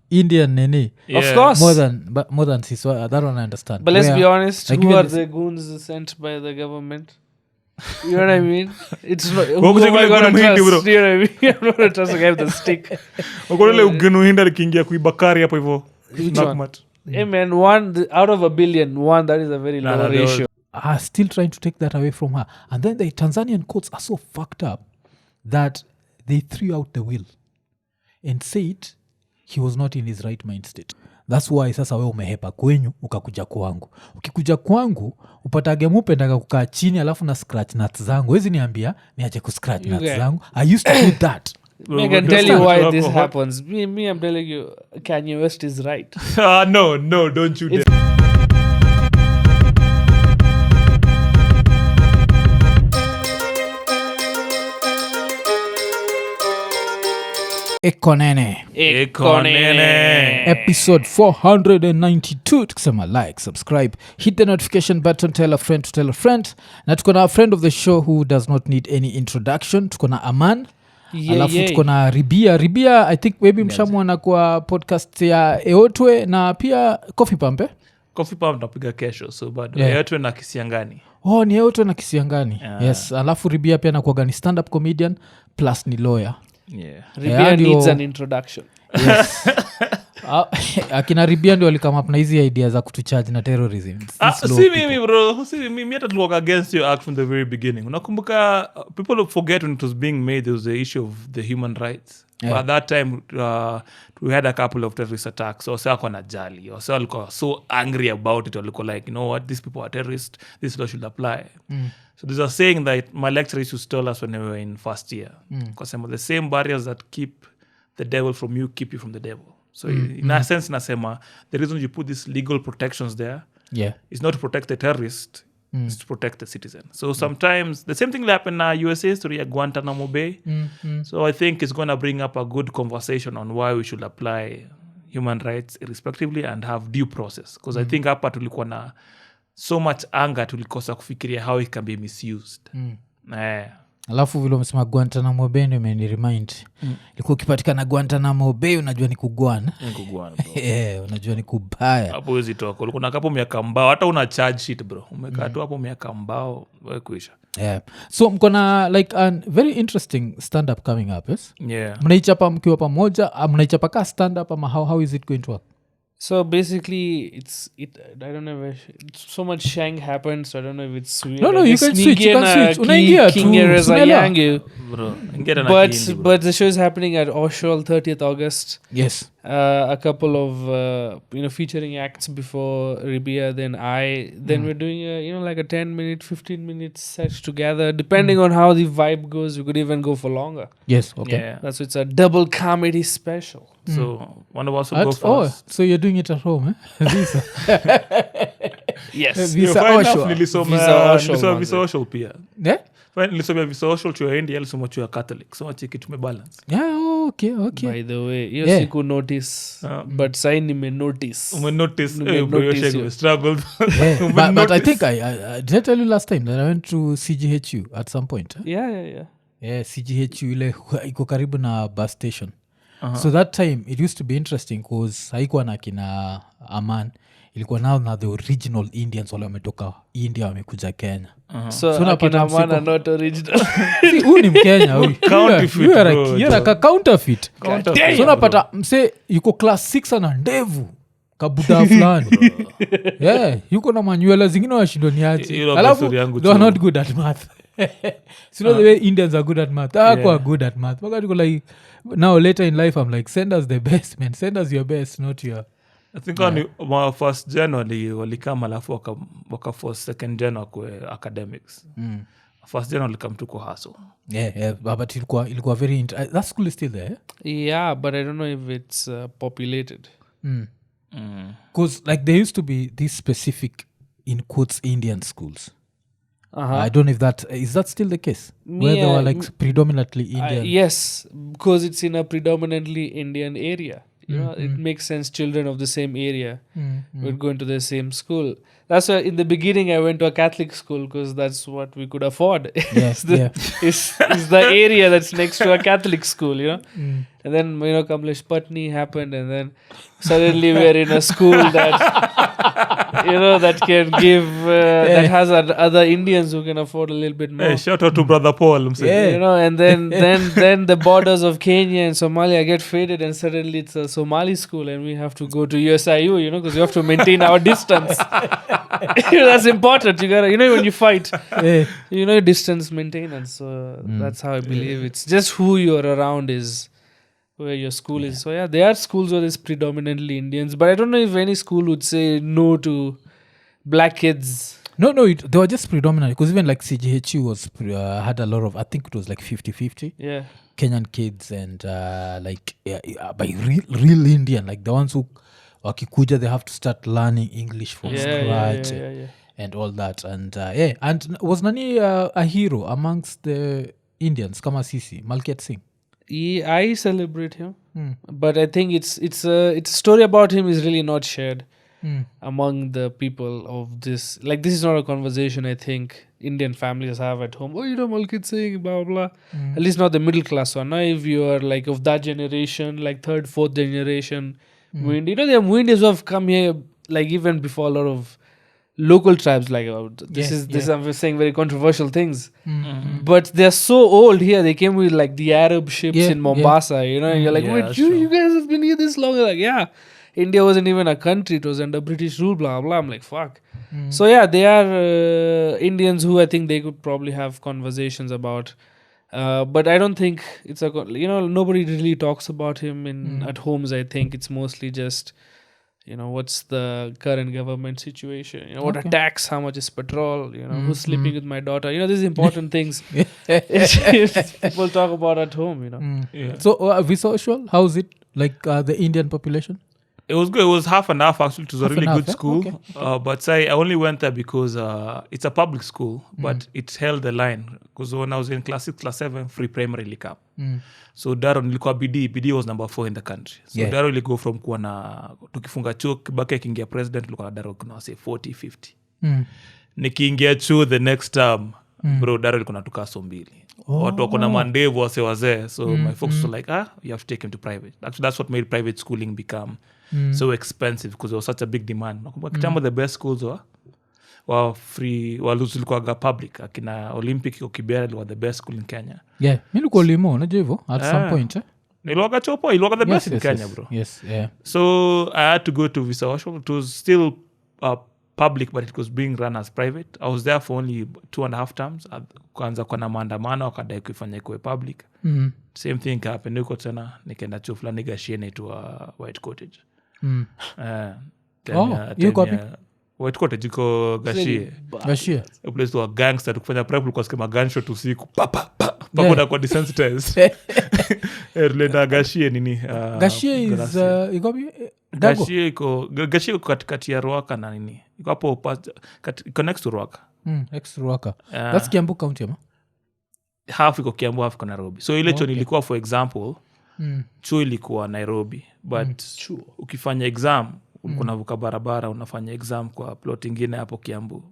Indian Nini. Of course. More than Siswa. That one I understand. But let's be honest, like who even are this- the goons sent by the government? You know what I mean? It's not, who Wako am I chakula gonna kuna mhindi, trust? You know what I mean? I'm not gonna trust a guy with a stick. Ukolele ugenuhinda likiingia kuibakari hapo hivyo. Which Knock one? mat. Hey man, out of a billion, one, that is a very low they ratio. are still trying to take that away from her. And then the Tanzanian courts are so fucked up that they threw out the will and said he was not in his right mind state. That's why sasa we umehepa kwenyu ukakuja kwangu. Ukikuja kwangu upatage mupendaka kukaa chini alafu na scratch nuts zangu. Wezi niambia niache kuscratch nuts zangu. I used to do that. I can tell you why this happens. Me, I'm telling you, Kanye West is right. No, don't you dare. Ekonene. Episode 492. Tukisema like, subscribe, hit the notification button, tell a friend to tell a friend. Na tuko na a friend of the show who does not need any introduction. Tuko na Aman. Alafu tuko na Ribia. I think maybe mshamwana kwa podcast ya Eotwe na pia Coffee Pump. Coffee Pump napiga kesho, so bado Eotwe na Kisiangani. Oh, ni Eotwe na Kisiangani. Yes, alafu Ribia pia nakuwaga ni stand-up comedian plus ni lawyer. Yeah. Ribia needs an introduction. Yes. Akina Ribia ndio walikama up na hizi idea za kutucharge na terrorism. See me bro, see me hata tulikuwa against your act from the very beginning. Unakumbuka people forget when it was being made there was the issue of the human rights. But at that time we had a couple of terrorist attacks. So wako na jali. So walikuwa so angry about it. Walikuwa like, you know what, these people are terrorists. This law should apply. So there's a saying that my lecturer used to tell us when we were in first year. Because some of the same barriers that keep the devil from you keep you from the devil. So in a sense, nasema, the reason you put these legal protections there is not to protect the terrorist, it's to protect the citizen. So sometimes the same thing will happen in USA story at Guantanamo Bay. So I think it's going to bring up a good conversation on why we should apply human rights irrespectively and have due process. Because I think hapa tulikuwa na so much anger tulikosa kufikiria how it can be misused. Alafu vile umesema Guantanamo Bay ndio imeniremind. Ilikuwa ukipatikana Guantanamo Bay unajua ni kugwana. Unajua ni kubaya. Hapo huwezi toka. Ulikuwa unakaa hapo miaka mbao hata una charge sheet bro. Umekaa tu hapo miaka mbao wewe kuisha. So mko na like a very interesting stand up coming up, yes? Mnaichapa mkiwa pamoja, mnaichapa ka stand up ama how is it going to work? So basically, I don't know if so much shang happened, so I don't know if it's weird. No, you can switch. Unaingia tu. Bro, but the show is happening at Oshol 30th August. Yes. A couple of featuring acts before Ribia, then we're doing like a 10-minute, 15-minute set together. Depending on how the vibe goes, we could even go for longer. Yes, okay. That's it's a double comedy special. So one of us will go first. So you're doing it at home, Visa. Yes. Visa Oshol pia. Yeah? Nilisomea Visa Oshol chuo ya India, nilisoma chuo ya Catholic. So chiki tumebalance. Yeah, okay. By the way, hiyo siku notice, but sai nimenotice. Umenotice. Struggled. But I think did I tell you last time that I went to CGHU at some point? Yeah. Yeah, CGHU ile iko karibu na bus station. So that time it used to be interesting because haikuwa na kina Aman, ilikuwa nao na the original Indians wale wametoka India wamekuja Kenya. So akina Aman are not original. Huyu ni Mkenya huyu. Counterfeit. You're a counterfeit. So unapata mse yuko class 6 ana ndevu kabuda fulani. Yuko na manywele zingine washindo niache. Alafu they are not good at math. So the way Indians are good at math. Are good at math. Wakati like now later in life I'm like, send us the best, man. Send us your best, not your. I think on first January walikama alafu waka for second January kwa academics. First January walikam tu kwa hustle. But ilikuwa very that school is still there. Yeah, but I don't know if it's populated. Because like there used to be these specific in quotes Indian schools. I don't know if that is that still the case where they were like predominantly Indian. Yes, because it's in a predominantly Indian area. You know, it makes sense. Children of the same area would go into the same school. That's why in the beginning I went to a Catholic school because that's what we could afford. Yes, is the area that's next to a Catholic school, you know. And then Kamlesh Patni happened, and then suddenly we're in a school that that can give that has other Indians who can afford a little bit more. Hey, shout out to brother Paul. I'm saying. And then the borders of Kenya and Somalia get faded, and suddenly it's a Somali school, and we have to go to USIU, because you have to maintain our distance. That's important. You gotta, when you fight, distance maintenance. So that's how I believe it's just who you're around is where your school is. So yeah, there are schools where there's predominantly Indians, but I don't know if any school would say no to black kids. No, they were just predominantly, because even like CGHU was had a lot of, I think it was like 50-50. Yeah. Kenyan kids and by real Indian, like the ones who wakikuja, they have to start learning English from scratch and all that. And and was Nani a hero amongst the Indians, kama sisi, Malkiat Singh? I celebrate him, but I think it's a story about him is really not shared among the people of this. Like, this is not a conversation I think Indian families have at home. Malkit Singh, blah blah. At least not the middle class one. Now, if you are like of that generation, like third, fourth generation, Muindi, there are Muindis who have come here like even before a lot of local tribes. Like this I'm saying very controversial things, but they're so old here. They came with like the Arab ships in Mombasa. You're like, wait, you guys have been here this long? They're like, India wasn't even a country; it was under British rule. Blah blah. I'm like, fuck. So they are Indians who I think they could probably have conversations about. But I don't think it's nobody really talks about him at homes. I think it's mostly just what's the current government situation, what attacks, how much is petrol, who's sleeping with my daughter, these important things people talk about at home. So visual, how is it like the Indian population? It was good. It was half and half actually. It was a really good school. Okay. But I only went there because it's a public school, but it held the line. Because when I was in class 6, class 7, free primary ilikam. So Daro nilikuwa BD was number 4 in the country. So Daro ili go from kuwa na tukifunga chuo Kibaki akiingia president tulikuwa na Daro kuna say 40, 50. Nikiingia chuo the next term, bro, Daro ilikuwa natuka so mbili. Watu wako na mandevu wazee. So my folks were like, you have to take him to private. Actually, that's what made private schooling become so expensive, because there was such a big demand. Kitambo the best schools were free, zilikuwaga public. Akina Olympic Kibera were the best school in Kenya. Yeah, mi nilikuwa limo, unajua hivyo at some point. Nilikuwaga Chopo, ilikuwaga the best in Kenya, bro. Yes, yeah. So I had to go to Visa Washington. It was still public, but it was being run as private. I was there for only 2.5 terms. Kwanza kwa na maandamano wakadai kuifanya ikuwe public. Same thing happened. Niko tena nikaenda chuo fulani Gashie naitwa White Cottage. White Cottage iko Gashie. A place where gangster tukifanya prep ulikuwa sikia gunshot usiku. Pamoja kwa desensitized. Relenda Gashie nini? Gashie is ikobi Dago. Gashie iko katikati ya Ruaka na nini? Iko hapo iko next to Ruaka. Next to Ruaka. That's Kiambu County, ama? Half iko Kiambu, half iko Nairobi. So ile chuo nilikuwa, for example, chuo ilikuwa Nairobi, but ukifanya exam ulikuwa unavuka barabara unafanya exam kwa plot ingine hapo Kiambu.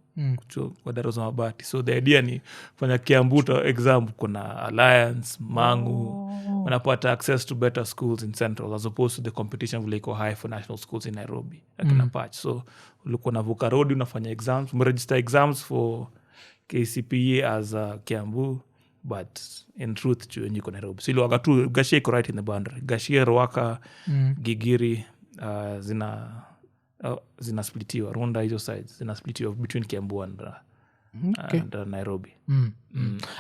Chuo kwa Dar es Salaam Mabati. So the idea ni kufanya Kiambu exam kuna Alliance, Mangu, unapata access to better schools in Central as opposed to the competition vile iko high for national schools in Nairobi. Akina patch. So ulikuwa unavuka road unafanya exams, umeregister exams for KCPE as Kiambu, but in truth chuo niko Nairobi. So iliwaga tu Gashie iko right in the boundary. Gashie, Ruaka, Gigiri zina splitiwa. Runda hizo sides zina splitiwa between Kiambu and Nairobi.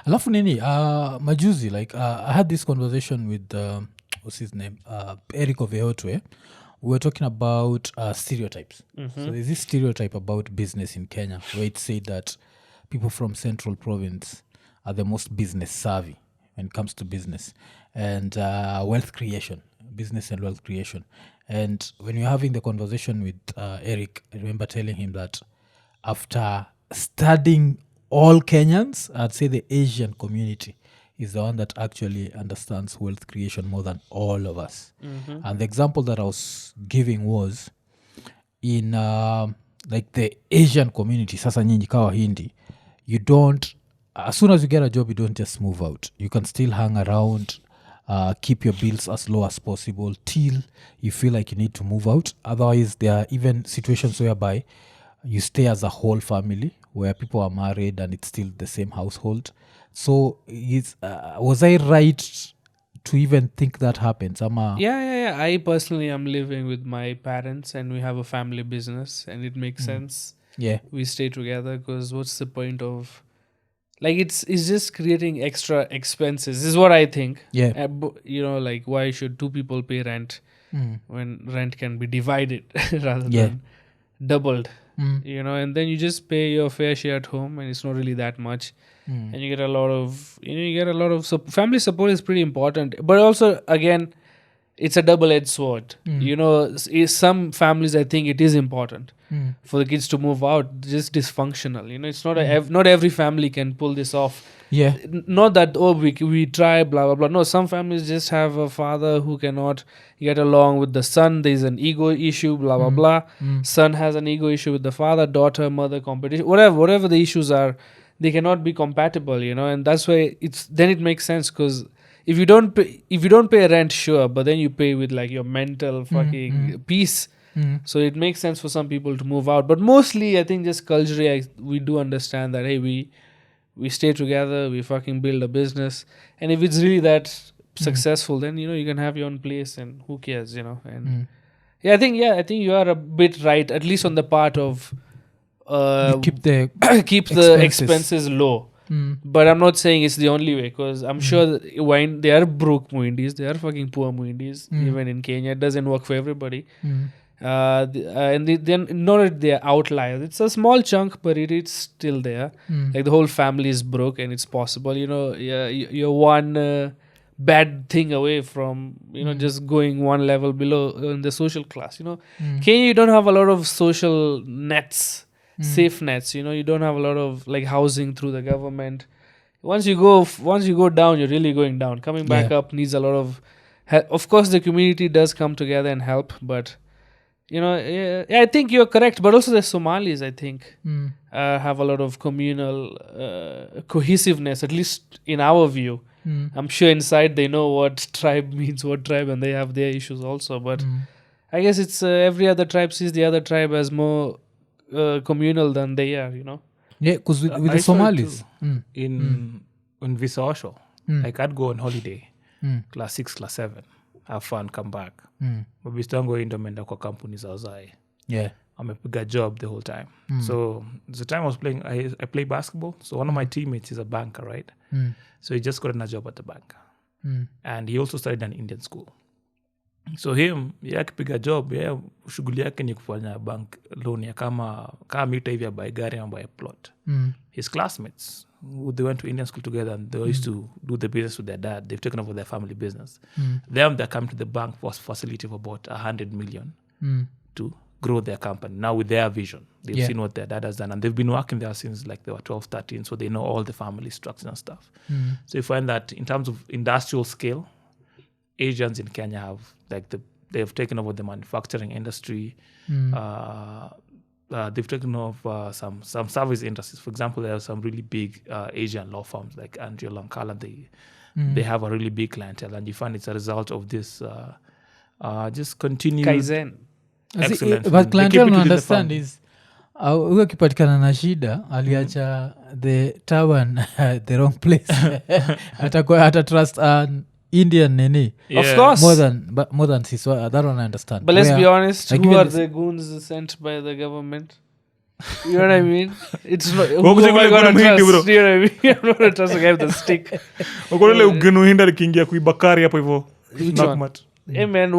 Alafu nini majuzi like I had this conversation with what's his name, Eric Oveotwe. We were talking about stereotypes. So there's this stereotype about business in Kenya where it said that people from Central Province are the most business savvy when it comes to business and wealth creation, business and wealth creation. And when you're having the conversation with Eric, I remember telling him that after studying all Kenyans, I'd say the Asian community is the one that actually understands wealth creation more than all of us. And the example that I was giving was in like the Asian community, sasa nyinyi kawa Hindi, you don't, as soon as you get a job, you don't just move out. You can still hang around, keep your bills as low as possible till you feel like you need to move out. Otherwise, there are even situations whereby you stay as a whole family where people are married and it's still the same household. So was I right to even think that happens? Yeah. I personally am living with my parents and we have a family business and it makes sense. Yeah. We stay together because what's the point of, like, it's just creating extra expenses. This is what I think. Yeah. Like, why should two people pay rent when rent can be divided rather Yeah. than doubled? And then you just pay your fair share at home and it's not really that much. And you get a lot of family support is pretty important, but also again it's a double-edged sword. Some families, I think it is important for the kids to move out, just dysfunctional. It's not not every family can pull this off. Yeah. Not that we try blah blah blah. No, some families just have a father who cannot get along with the son. There's an ego issue, blah blah blah. Son has an ego issue with the father, daughter, mother, competition, whatever the issues are, they cannot be compatible, and that's why it makes sense. Because if you don't pay rent, sure, but then you pay with like your mental fucking peace. So it makes sense for some people to move out, but mostly I think just culturally we do understand that, hey, we stay together, we fucking build a business, and if it's really that successful, then you can have your own place and who cares, and I think you are a bit right, at least on the part of You keep the keep the expenses low. But I'm not saying it's the only way, because I'm sure that when they are broke Muindis, they are fucking poor Muindis. Even in Kenya, it doesn't work for everybody. And they're not they're outliers. It's a small chunk, but it's still there. Like the whole family is broke, and it's possible. You're one bad thing away from just going one level below in the social class. Kenya, you don't have a lot of social nets. Safe nets, you don't have a lot of like housing through the government. Once you go down, you're really going down. Coming back up needs a lot of help. Of course, the community does come together and help, but I think you're correct. But also the Somalis, I think, have a lot of communal cohesiveness, at least in our view. I'm sure inside they know what tribe means, what tribe, and they have their issues also. But I guess it's every other tribe sees the other tribe as more communal than they are, Yeah, because with the I saw it Somalis. too. In Visa Osho, like I'd go on holiday, class 6, class 7, have fun, come back. Mabistango indomenda kwa kampuni za wazae. Yeah. Amepiga job the whole time. So the time I was playing, I play basketball. So one of my teammates is a banker, right? So he just got a job at the bank. And he also studied an Indian school. So him, akipiga job, shughuli yake ni kufanya bank loan ya kama mita hivi ya buy gari ama buy plot. His classmates, they went to Indian school together and they used to do the business with their dad. They've taken over their family business. They come to the bank for facility for about 100 million to grow their company. Now with their vision, they've seen what their dad has done, and they've been working there since like they were 12, 13, so they know all the family structures and stuff. So you find that in terms of industrial scale, Asians in Kenya have they've taken over the manufacturing industry. They've taken over some service industries. For example, there are some really big Asian law firms like Andrea Lankala. They have a really big clientele, and you find it's a result of this just continued Kaizen. excellence. But They keep clientele it within the understand family. is huyo akipatikana na shida aliacha the turban the wrong place. Ata trust an Indian Nini. Of course. More than sis. That one I understand. But let's be honest, like who even are this- the goons sent by the government? You know what I mean? It's not. Who Wako am I chakula gonna kuna mhindi, trust? bro. You know what I mean? I'm not gonna trust a guy with a stick. Ukolele ugenu hinda likiingia kuibakari hapo hivyo. Which Knock one? mat. Hey man,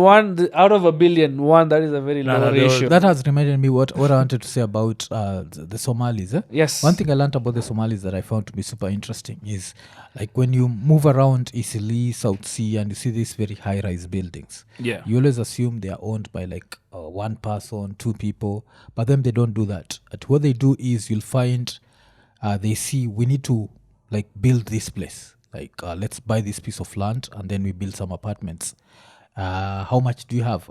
out of a billion, that is a very No, low no, they ratio. That has reminded me what I wanted to say about the Somalis. Yes. One thing I learned about the Somalis that I found to be super interesting is like when you move around Eastleigh, South Sea, and you see these very high-rise buildings, Yeah. you always assume they are owned by like one person, two people, but then they don't do that. But what they do is you'll find they see we need to like build this place. like let's buy this piece of land and then we build some apartments. How much do you have?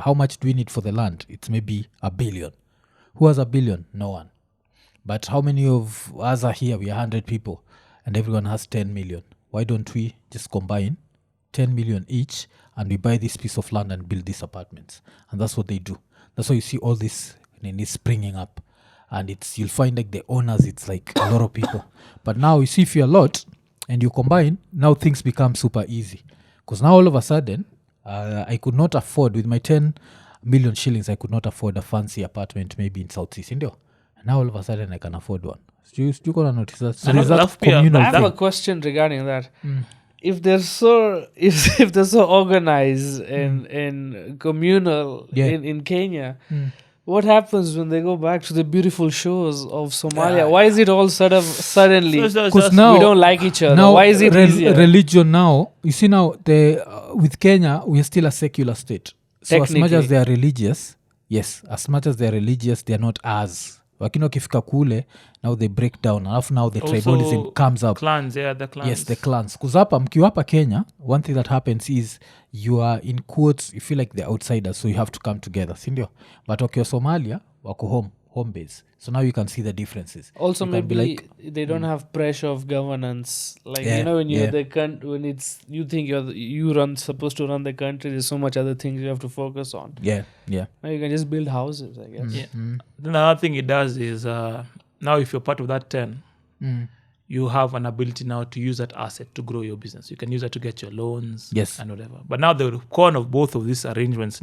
How much do we need for the land? It's maybe $1 billion. Who has $1 billion? No one. But how many of us are here? We are 100 people and everyone has 10 million. Why don't we just combine 10 million each and we buy this piece of land and build these apartments? And that's what they do. That's why you see all this springing up. And you'll find like the owners, it's like a lot of people. But now you see if you're a lot and you combine, now things become super easy. Because now all of a sudden, I could not afford, with my 10 million shillings, I could not afford a fancy apartment maybe in Southeast India. And now all of a sudden I can afford one. So you gonna notice that. So there's that communal I have thing. a question regarding that. If they're so if they're so organized and communal in Kenya, what happens when they go back to the beautiful shores of Somalia? Why is it all suddenly? Because now we don't like each other. now Why is it easier? religion now? You see now with Kenya we are still a secular state. So as much as they are religious, yes, as much as they are religious, they are not as. Lakini wakifika kule, now they break down. Alafu now the tribalism comes up. Clans, the clans. Yes, the clans. Because mkiwa hapa Kenya, one thing that happens is you are in quotes, you feel like the outsiders, so you have to come together, sindio? But wakiwa Somalia, wako home base. So now you can see the differences. Also, you can be maybe like, they don't have pressure of governance. Like Yeah, you know, when you're yeah. when it's you think supposed to run the country. There's so much other things you have to focus on. yeah. Now you can just build houses, I guess. Yeah. Another thing it does is now if you're part of that 10, you have an ability now to use that asset to grow your business. You can use that to get your loans Yes. and whatever. But now the con of both of these arrangements,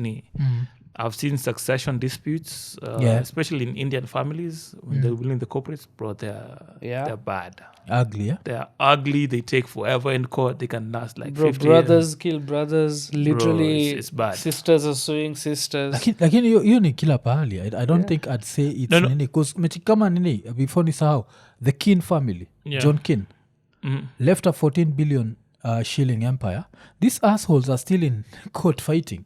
I've seen succession disputes, especially in Indian families when they're building the corporates. Bro, they're bad. Ugly, yeah? They're ugly. They take forever in court. They can last like 50 brothers years. kill brothers. Literally, it's bad. Sisters are suing sisters. Lakini hiyo ni kila pahali. I don't think I'd say it's No. nini. Because kama nini, before nisahau, the Keen family, John Keen, left a 14 billion shilling empire. These assholes are still in court fighting.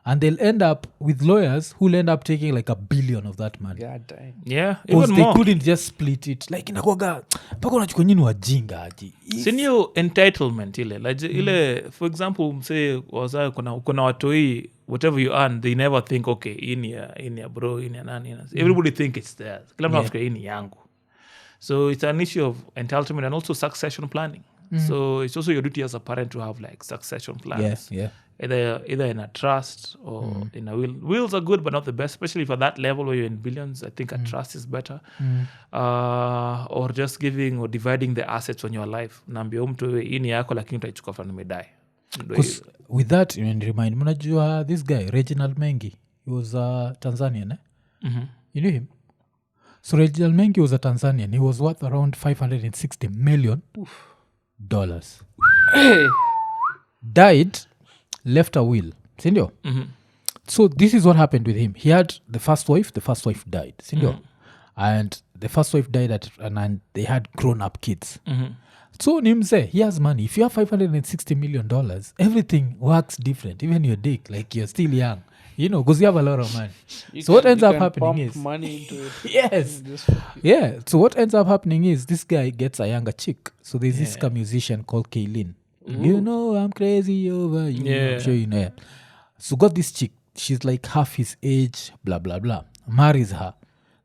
And they'll end up with lawyers who'll end up taking like $1 billion of that money. God damn. Yeah, Because even they more. couldn't just split it. Like inakuwaga mpaka unachukua nyini wajinga aji. Senior entitlement ile like ile for example msee waza kuna watoi whatever you earn they never think okay in ya bro in ya nani everybody think it's theirs kila mtu anafikiria hii ni yangu. So it's an issue of entitlement and also succession planning. So it's also your duty as a parent to have like succession plans. Yeah. Either in a trust or in a will. Wills are good, but not the best, especially for that level where you're in billions. I think a trust is better. Or just giving or dividing the assets when you're alive. Naambia mtu hii ni yako lakini utaichukua fulani umedai. Because with that, you remind mnajua this guy, Reginald Mengi, he was a Tanzanian, eh? You knew him? So Reginald Mengi was a Tanzanian. He was worth around $560 million. Hey. Died, left a will. Sindio? So this is what happened with him. He had the first wife died. Sindio? And the first wife died and they had grown-up kids. So Nimze, he has money. If you have $560 million, everything works different. Even your dick, like you're still young. You know, because you have a lot of money. What ends up happening is... money into it. Yes. Yeah. So what ends up happening is this guy gets a younger chick. So there's this musician called K-Lynn. You know I'm crazy over you. I'm sure you know her. So got this chick. She's like half his age, blah, blah, blah. Marries her.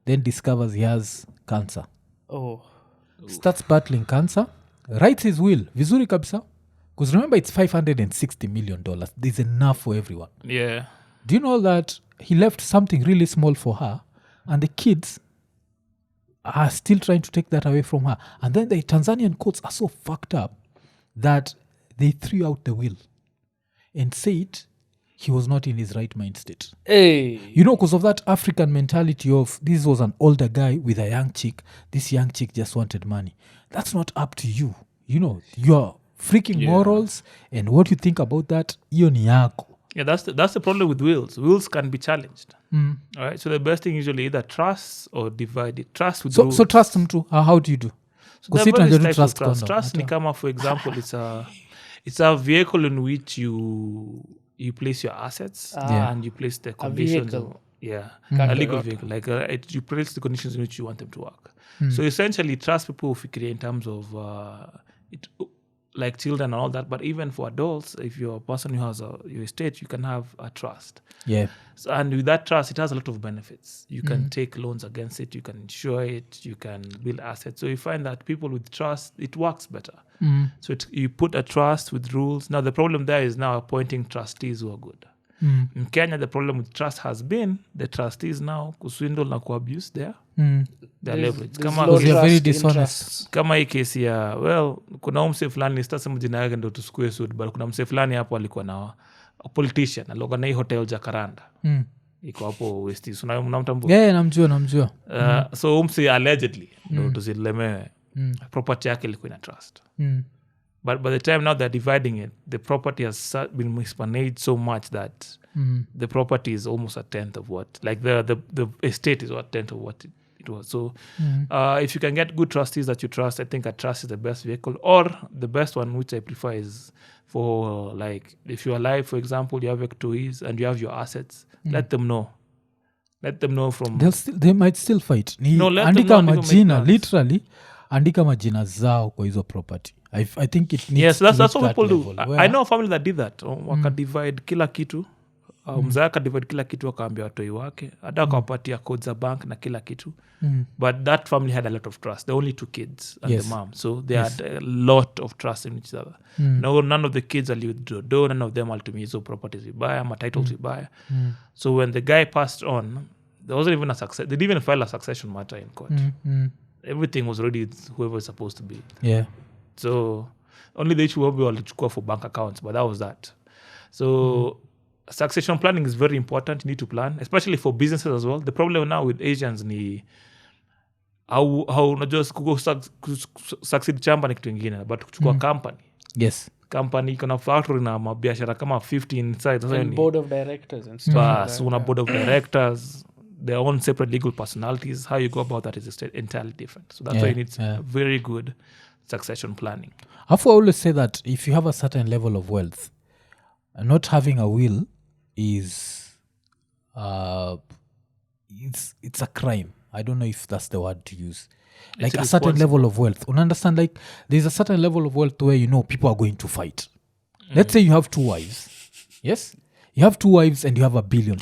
Then discovers he has cancer. Oh. Starts battling cancer. Writes his will. Vizuri kabisa. Because remember, it's $560 million. There's enough for everyone. Yeah. Do you know that he left something really small for her and the kids are still trying to take that away from her? And then the Tanzanian courts are so fucked up that they threw out the will and said he was not in his right mind state. Hey. You know, because of that African mentality of this was an older guy with a young chick. This young chick just wanted money. That's not up to you. You know, your freaking morals and what you think about that, iyo ni yako. Yeah, that's the problem with wills. Wills can be challenged. All right. So the best thing usually either trust or divide it. Trust with rules. So trust him too. How do you do? So there are various types of trust. Trust ni kama, for example, it's a vehicle in which you place your assets and you place the conditions. A legal vehicle. Like you place the conditions in which you want them to work. So essentially, trust people fikiria in terms of like children and all that, but even for adults, if you're a person who has your estate, you can have a trust. Yeah. So, and with that trust, it has a lot of benefits. You can take loans against it, you can insure it, you can build assets. So you find that people with trust, it works better. So you put a trust with rules. Now the problem there is now appointing trustees who are good. In Kenya, the problem with trust has been the trustees now kuswindle na kuabuse their leverage. Because they're very dishonest. Kama hii kesi ya, well, kuna mse fulani, sitasema jina yake ndo tusikue sued, but kuna mse fulani hapo alikuwa na a politician, aloga na hii hotel Jacaranda. Iko hapo West East. Unamtambua? Yeah, namjua. So mse allegedly, ndo tusilemewe, property yake ilikuwa ina trust. But by the time now they're dividing it, the property has been mismanaged so much that the property is almost a tenth of what, like the estate is a tenth of what it was. So if you can get good trustees that you trust, I think a trust is the best vehicle. Or the best one, which I prefer, is for like, if you're alive, for example, you have employees and you have your assets, let them know. Let them know from... They might still fight. Andika majina, literally, andika majina zao kwa hizo property. I think it needs yes, that's what people level, do. I know a family that did that. Waka divide kila kitu. Mzee akadivide kila kitu, wakaambia watoi wake, hata wakawapatia codes za bank na kila kitu. But that family had a lot of trust. The only 2 kids and the mom. So they had a lot of trust in each other. No, none of the kids withdraw. None of them ultimately properties vibaya, ma titles vibaya. So when the guy passed on, there wasn't even a success. They didn't even file a succession matter in court. Everything was already whoever was supposed to be. Yeah. So only the issue will be for bank accounts, but that was that. So succession planning is very important. You need to plan, especially for businesses as well. The problem now with Asians ni how not just succeed chamba ni kitu ingine, but kuchukua company. Yes. Company kuna factory na mabiashara kama 50 inside. And board of directors and stuff like that. So una board of directors, their own separate legal personalities. How you go about that is entirely different. So that's why you need very good succession planning. I always say that if you have a certain level of wealth, not having a will is it's a crime. I don't know if that's the word to use. Like a certain level of wealth. You understand? Like there's a certain level of wealth where people are going to fight. Let's say you have 2 wives. Yes? You have 2 wives and you have $1 billion.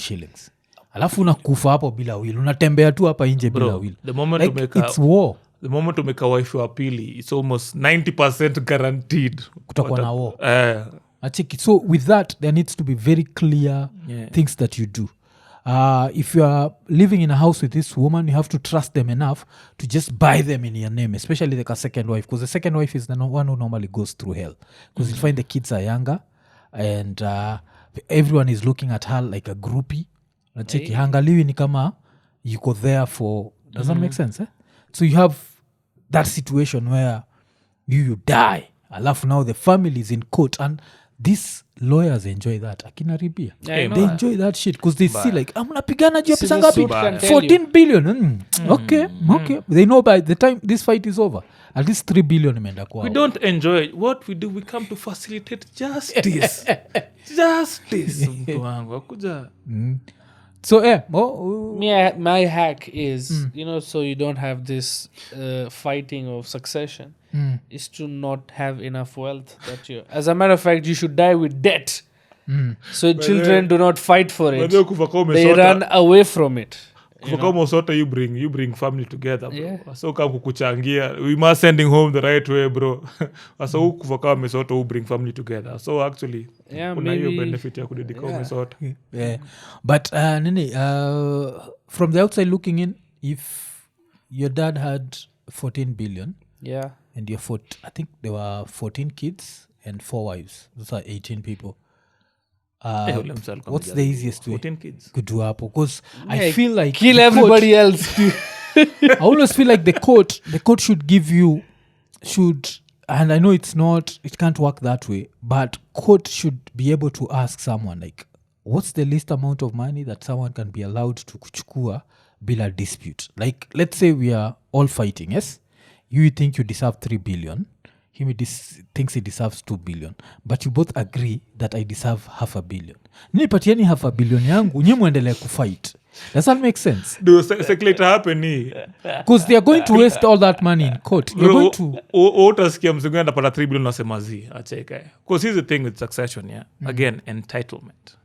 Alafu unakufa hapo bila will. Unatembea tu hapa nje bila will. The moment like, it's war. The moment you make a wife wa pili, it's almost 90% guaranteed. Kutakuwa na war. So with that, there needs to be very clear things that you do. If you are living in a house with this woman, you have to trust them enough to just buy them in your name, especially like a second wife, because the second wife is the one who normally goes through hell. Because you find the kids are younger and everyone is looking at her like a groupie. Nacheki, hangaliwi ni kama yuko there for... Does that make sense? So you have that situation where you die. Alafu now the family is in court and these lawyers enjoy that. Akina Ribia. They enjoy that shit because they see like, mnapigana juu ya pesa ngapi? 14 billion. Okay. They know by the time this fight is over, at least 3 billion imeenda kwao. We don't enjoy it. What we do, we come to facilitate justice. Justice. Mtu wangu. Akuja... So my hack is so you don't have this fighting of succession is to not have enough wealth that you, as a matter of fact, you should die with debt so children do not fight for it, they run away from it. Kama usota you bring family together, bro. So kama kukuchangia, we must sending home the right way, bro. So ukufaka mesota you bring family together. So actually kuna hiyo benefit ya kudedika mesota. But Nini, from the outside looking in, if your dad had 14 billion and your I think there were 14 kids and 4 wives, those are 18 people. What's the easiest way 14 kids kudu hapo? Because I feel like kill everybody else. I always feel like the court should give you and I know it can't work that way, but court should be able to ask someone like, what's the least amount of money that someone can be allowed to kuchukua bila dispute? Like let's say we are all fighting, yes, you think you deserve 3 billion, he thinks he deserves 2 billion, but you both agree that I deserve $500 million. Nipatieni $500 million yangu, nye muendelee kufight. Does that make sense? Do circulate happen Because they are going to waste all that money in court. You're going to... utasikia mzungu anapata 3 billion nasema acheke. Because here's the thing with succession, yeah. Again, entitlement.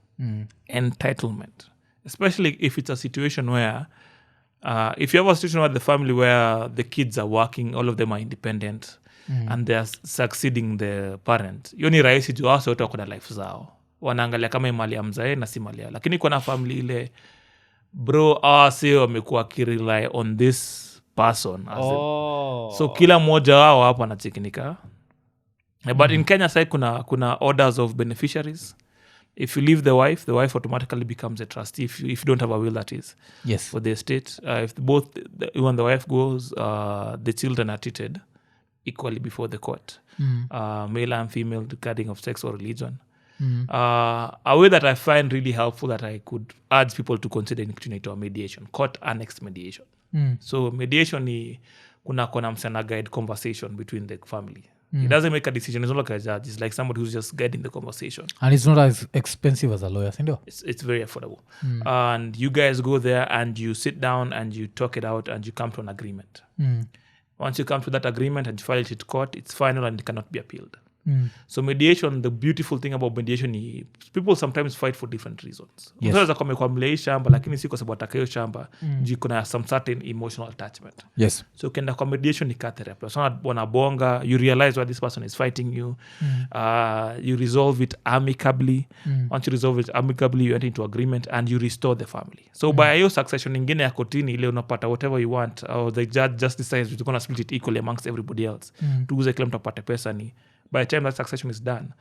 Entitlement. Especially if it's a situation where if you have a situation where the family where the kids are working, all of them are independent and they are succeeding the parent, hiyo ni rahisi juu wase wote wako na life zao, wanaangalia kama mali ya mzae na si mali yao. Lakini kuna family ile bro awase wamekuwa wakirely on this person so kila mmoja wao hapo anachikinika. But in Kenya side kuna orders of beneficiaries. If you leave the wife automatically becomes a trustee if you don't have a will, that is. Yes. For the estate. If both when the wife goes, the children are treated equally before the court. Male and female, regarding of sex or religion. A way that I find really helpful that I could urge people to consider in mediation, court annexed mediation. So mediation ni kuna msana guide conversation between the family. He doesn't make a decision. It's not like a judge. It's like somebody who's just guiding the conversation. And it's not as expensive as a lawyer, isn't it? It's very affordable. And you guys go there and you sit down and you talk it out and you come to an agreement. Once you come to that agreement and you file it in court, it's final and it cannot be appealed. So mediation, the beautiful thing about mediation is people sometimes fight for different reasons. Yes. Unaweza kuamlia hii shamba lakini si kwa sababu ataka hiyo shamba juu kuna some certain emotional attachment. Yes. So ukienda kwa mediation ni therapy. So wanabonga, you realize why this person is fighting you. You resolve it amicably. Once you resolve it amicably, you enter into agreement and you restore the family. So by hiyo succession ingine ya kotini ile unapata whatever you want, or the judge just decides you're going to split it equally amongst everybody else. Tuguze kila mtu apate pesa ni. By the time that succession is done,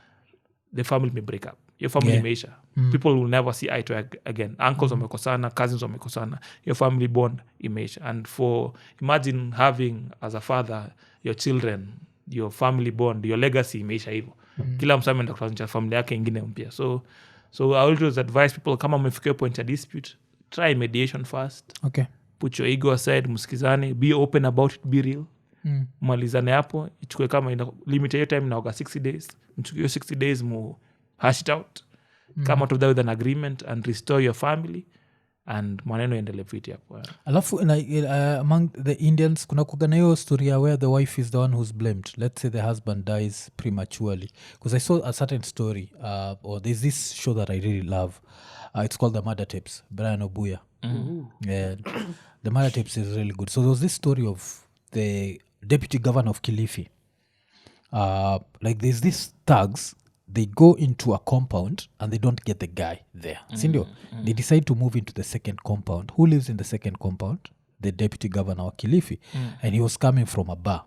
the family may break up. Your family imeisha. People will never see eye to eye again. Uncles wamekosana, cousins wamekosana. Your family bond imeisha. And imagine having as a father, your children, your family bond, your legacy imeisha hivyo. Kila mtu ameenda kuanzisha family yake ingine mpya. So I always advise people, kama mmefikia point ya dispute, try mediation first. Okay. Put your ego aside, msikizane, be open about it, be real. Malizane hapo, ichukue kama limit hiyo time inaoga 60 days, mchukue 60 days mu hash it out, come out of that with an agreement and restore your family and maneno endele fiti hapo. Alafu among the Indians kuna kugana hiyo story where the wife is the one who's blamed. Let's say the husband dies prematurely, because I saw a certain story or there's this show that I really love, it's called The Murder Tapes, Brian Obuya. And The Murder Tapes is really good. So there was this story of the deputy governor of Kilifi. Like there's these thugs, they go into a compound and they don't get the guy there. Sindio? They decide to move into the second compound. Who lives in the second compound? The deputy governor of Kilifi. And he was coming from a bar.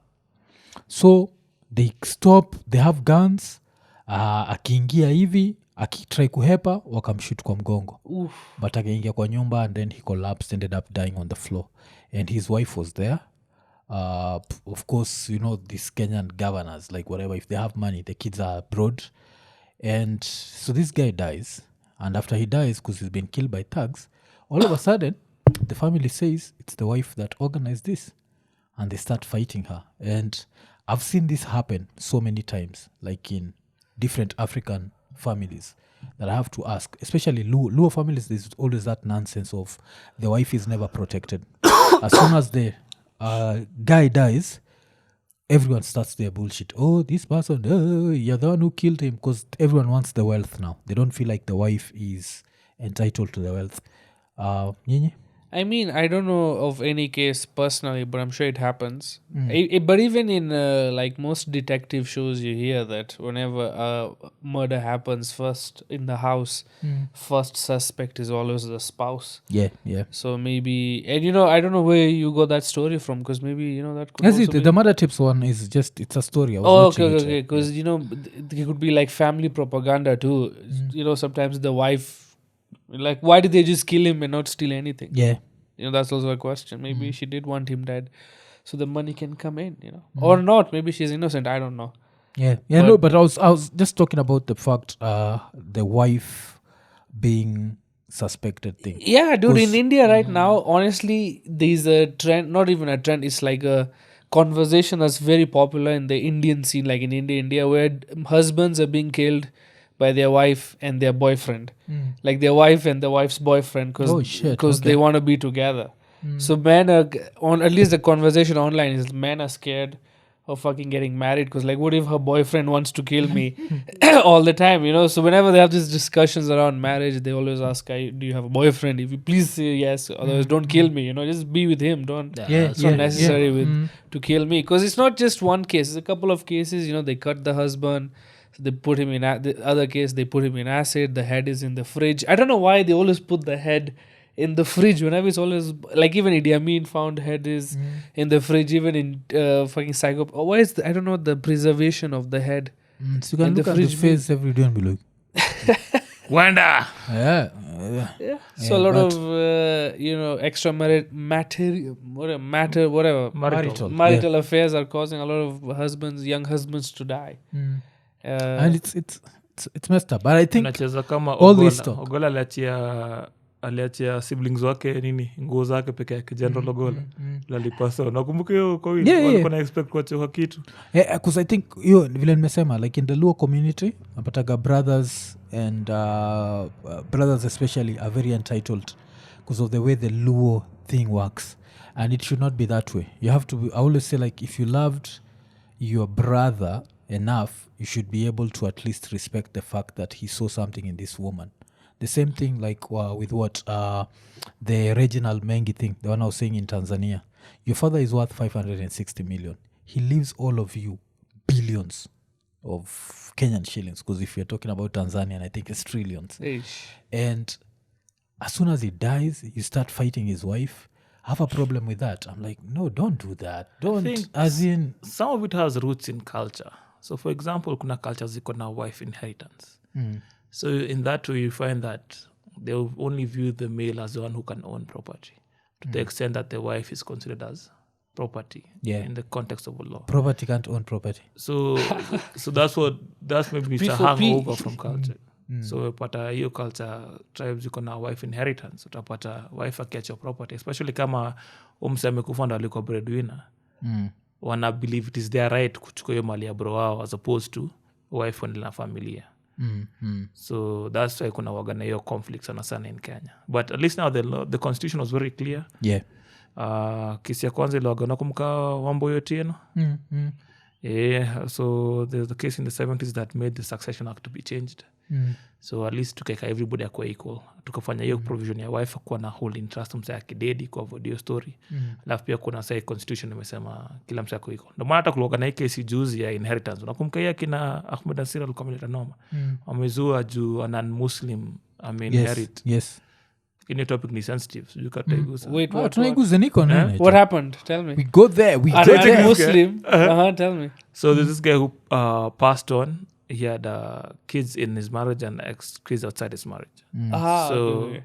So they stop, they have guns, akiingia hivi, akitry kuhepa, wakamshoot kwa mgongo. But akaingia kwa nyumba and then he collapsed, ended up dying on the floor. And his wife was there. Of course, you know, these Kenyan governors, like whatever, if they have money, the kids are abroad. And so this guy dies. And after he dies, because he's been killed by thugs, all of a sudden, the family says it's the wife that organized this. And they start fighting her. And I've seen this happen so many times, like in different African families, that I have to ask, especially Luo families, there's always that nonsense of the wife is never protected. As soon as the guy dies, everyone starts their bullshit. Oh, this person, you're the one who killed him, because everyone wants the wealth now. They don't feel like the wife is entitled to the wealth. Nini? I mean, I don't know of any case personally, but I'm sure it happens. But even in like most detective shows, you hear that whenever a murder happens first in the house, first suspect is always the spouse. Yeah. So maybe, and you know, I don't know where you got that story from, because maybe, you know, that could Yes, also be... the Murder Tips one is just, it's a story. I was watching okay, because, you know, it could be like family propaganda too. You know, sometimes the wife, like, why did they just kill him and not steal anything? Yeah. You know, that's also a question. Maybe she did want him dead so the money can come in, you know. Or not. Maybe she's innocent. I don't know. Yeah, no, but I was just talking about the fact the wife being suspected thing. Yeah, dude, in India right now, honestly, there's a trend, not even a trend, it's like a conversation that's very popular in the Indian scene, like in India, where husbands are being killed by their wife and their boyfriend, like their wife and the wife's boyfriend, Oh, shit, because okay. they want to be together. So men are on, at least the conversation online is men are scared of fucking getting married because like, what if her boyfriend wants to kill me all the time, you know? So whenever they have these discussions around marriage, they always ask, do you have a boyfriend? If you please say yes, otherwise don't kill me, you know, just be with him. Don't. Yeah, It's not necessary yeah. to kill me, because it's not just one case. It's a couple of cases, you know, they cut the husband. So they put him in the other case. They put him in acid. The head is in the fridge. I don't know why they always put the head in the fridge. Whenever it's always like, even Idi Amin found head is in the fridge. Even in fucking Psycho. Oh, why is I don't know the preservation of the head. So you can in look the at the fridge face every day and be like, Wanda. yeah. So a lot of you know, extra marital affairs are causing a lot of husbands, young husbands, to die. And it's messed up, but I think Unacheza kama all this talk. Ogola aliachia siblings wake nini nguo zake peke yake, General Ogola lalipasa. Nakumbuka hiyo kwa wili walikuwa na expect kwa kitu, because I think hiyo vile nimesema, like in the Luo community napataga brothers and brothers especially are very entitled because of the way the Luo thing works, and it should not be that way. You have to be, I always say, like, if you loved your brother enough, you should be able to at least respect the fact that he saw something in this woman. The same thing like with what the Reginald Mengi thing, the one I was saying in Tanzania. Your father is worth 560 million. He leaves all of you billions of Kenyan shillings, because if you're talking about Tanzanian, I think it's trillions. Eish. And as soon as he dies, you start fighting his wife. I have a problem with that. I'm like, no, don't do that. Don't, as in... Some of it has roots in culture. So for example, kuna culture ziko na wife inheritance. So in that way, you find that they will only view the male as the one who can own property, to the extent that the wife is considered as property in the context of the law. Property can't own property. So that's maybe it's a hangover from culture. So pata hiyo culture, tribes iko na wife inheritance, utapata wife akiacha property, especially kama umse amekufa ndo alikuwa breadwinner. Wana believe it is their right kuchukua hiyo mali ya bro wao, as opposed to wife na familia. So that's why kuna waga na hiyo conflict sana in Kenya. But at least now the constitution was very clear. Kesi ya kwanza ile waga nakumbuka Wamboyo Otieno. So there's the case in the 70s that made the Succession Act to be changed. So at least tukeka everybody akwa equal, tukafanya hiyo provision ya wife kuwa na whole interest msa akidedi kwa video story. Alafu pia kuna say constitution imesema kila msa akwa equal. Ndio maana hata kulikuwa na hii kesi juzi ya inheritance. Unakumbuka yeye kina Ahmed Nasir alikuwa ameleta noma. Amezua juu a non-Muslim inherit. Yes. Any topic ni sensitive. So you can't igusa. Wait, what What happened? Tell me. We go there. We I'm go not there. Muslim. Tell me. So there's this guy who passed on. He had kids in his marriage and kids outside his marriage. So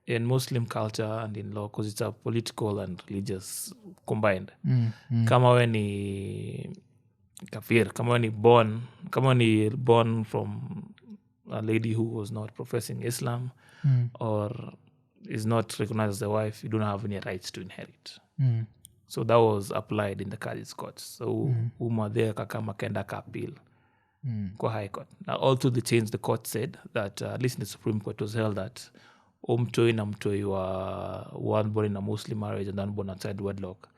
in Muslim culture and in law, because it's a political and religious combined, kama we ni kafir, kama we ni born from a lady who was not professing Islam or is not recognized as a wife, you don't have any rights to inherit. So that was applied in the Kadhi's courts. So umadhe kakama kenda ka appeal kwa high court. Now all through the change, the court said that at least in the Supreme Court was held that umtoi na mtoi wa one born in a Muslim marriage and one born outside wedlock,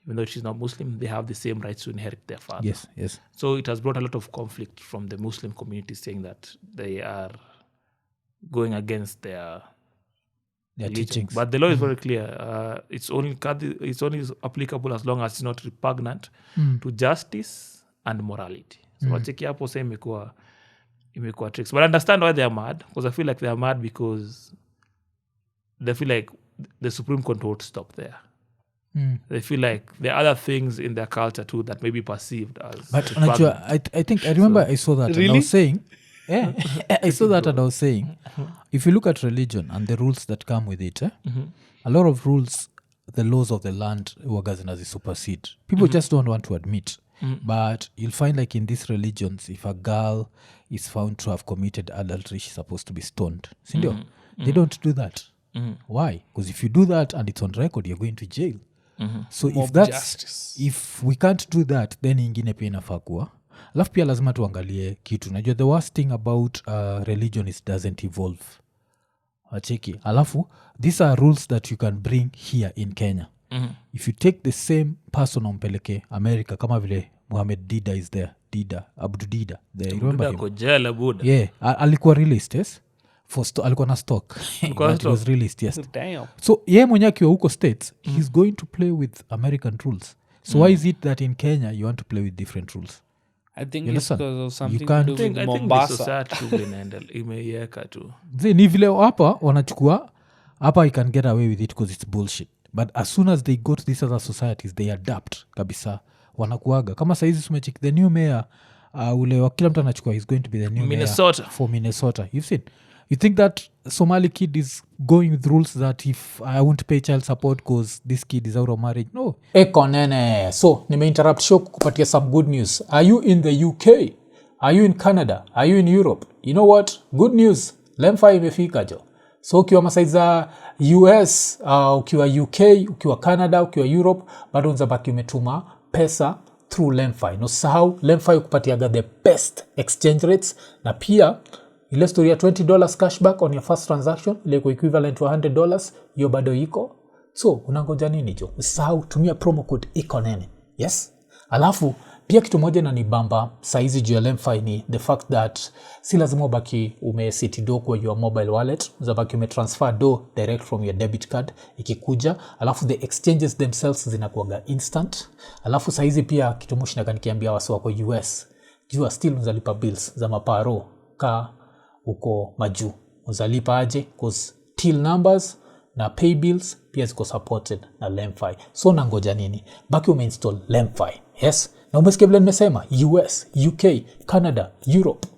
even though she's not Muslim, they have the same rights to inherit their father. Yes. So it has brought a lot of conflict from the Muslim community, saying that they are going against their teachings. But the law is very clear. It's only applicable as long as it's not repugnant to justice and morality. So wacheki hapo sasa imekuwa tricks. But I understand why they are mad, because I feel like they are mad because they feel like the Supreme Court won't stop there. They feel like there are other things in their culture too that may be perceived as. But I remember I saw that. Really? And I was saying, I saw that and I was saying, if you look at religion and the rules that come with it, a lot of rules, the laws of the land wagazinazi supersede. People just don't want to admit. But you'll find like in these religions, if a girl is found to have committed adultery, she's supposed to be stoned. Sindio? They don't do that. Why? Because if you do that and it's on record, you're going to jail. So Mob justice. if we can't do that, then ingine pia inafaa kuwa alafu pia lazima tuangalie kitu najua the worst thing about religion is doesn't evolve acheki alafu these are rules that you can bring here in Kenya if you take the same person umpeleke America kama vile Muhammad Dida is there Abdu Dida there you remember him kojela buda yeah alikuwa released yes alikuwa na stock Alikuwa na but it was released yes Damn. so ye mwenye akiwa huko states he's going to play with American rules so why is it that in Kenya you want to play with different rules I think You it's understand? because of something can't- to do I with think the Mombasa. society tu imeiweka tu ni vile hapa wanachukua hapa I can get away with it because it's bullshit but as soon as they go to these other societies they adapt kabisa wanakuaga kama saizi sumechik the new mayor ule wa kila mtu anachukua he's going to be the new Minnesota. mayor for Minnesota you've seen you think that Somali kid is going with rules that if I won't pay child support because this kid is out of marriage no ekonene so nimeinterrupt show kukupatia some good news are you in the UK are you in Canada are you in Europe you know what good news lemfa imefika jo so ukiwa masaizi za US ukiwa UK ukiwa Canada ukiwa Europe bado unzabaki umetuma pesa through lemfi no sahau lemfi ukupatiaga the best exchange rates na pia ile story ya $20 cashback on your first transaction ile iko equivalent to $100 hiyo bado iko so unangoja nini jo usahau tumia promo code ikonene yes alafu pia kitu moja na nibamba saizi juu ya lemfi ni the fact that si lazima ubaki umeseti do kwa your mobile wallet uzabaki umetransfer do direct from your debit card ikikuja alafu the exchanges themselves zinakuwaga instant alafu saizi pia kitu mushinaka nikiambia wasi wako US jua still unzalipa bills za maparo ka uko majuu uzalipa aje cause till numbers na pay bills pia ziko supported na lemfi so nangoja nini baki umeinstall lemfi yes na umesikia vile nimesema US UK Canada Europe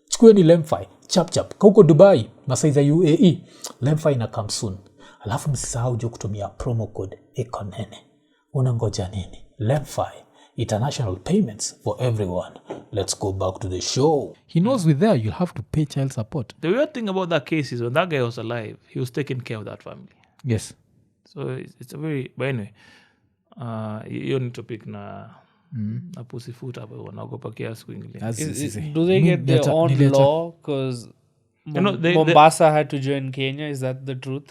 chukueni lemfi chap ka uko Dubai masai za UAE lemfi ina come soon alafu msisahau jo kutumia promo code ekonene unangoja nini lemfi international payments for everyone let's go back to the show he knows with there you'll have to pay child support the weird thing about that case is when that guy was alive he was taking care of that family yes so it's a very but anyway hiyo ni topic na na pussyfoot hapo wanaogopa kiasi kuingilia Do they get their own law? Because Mombasa had to join Kenya. Is that the truth?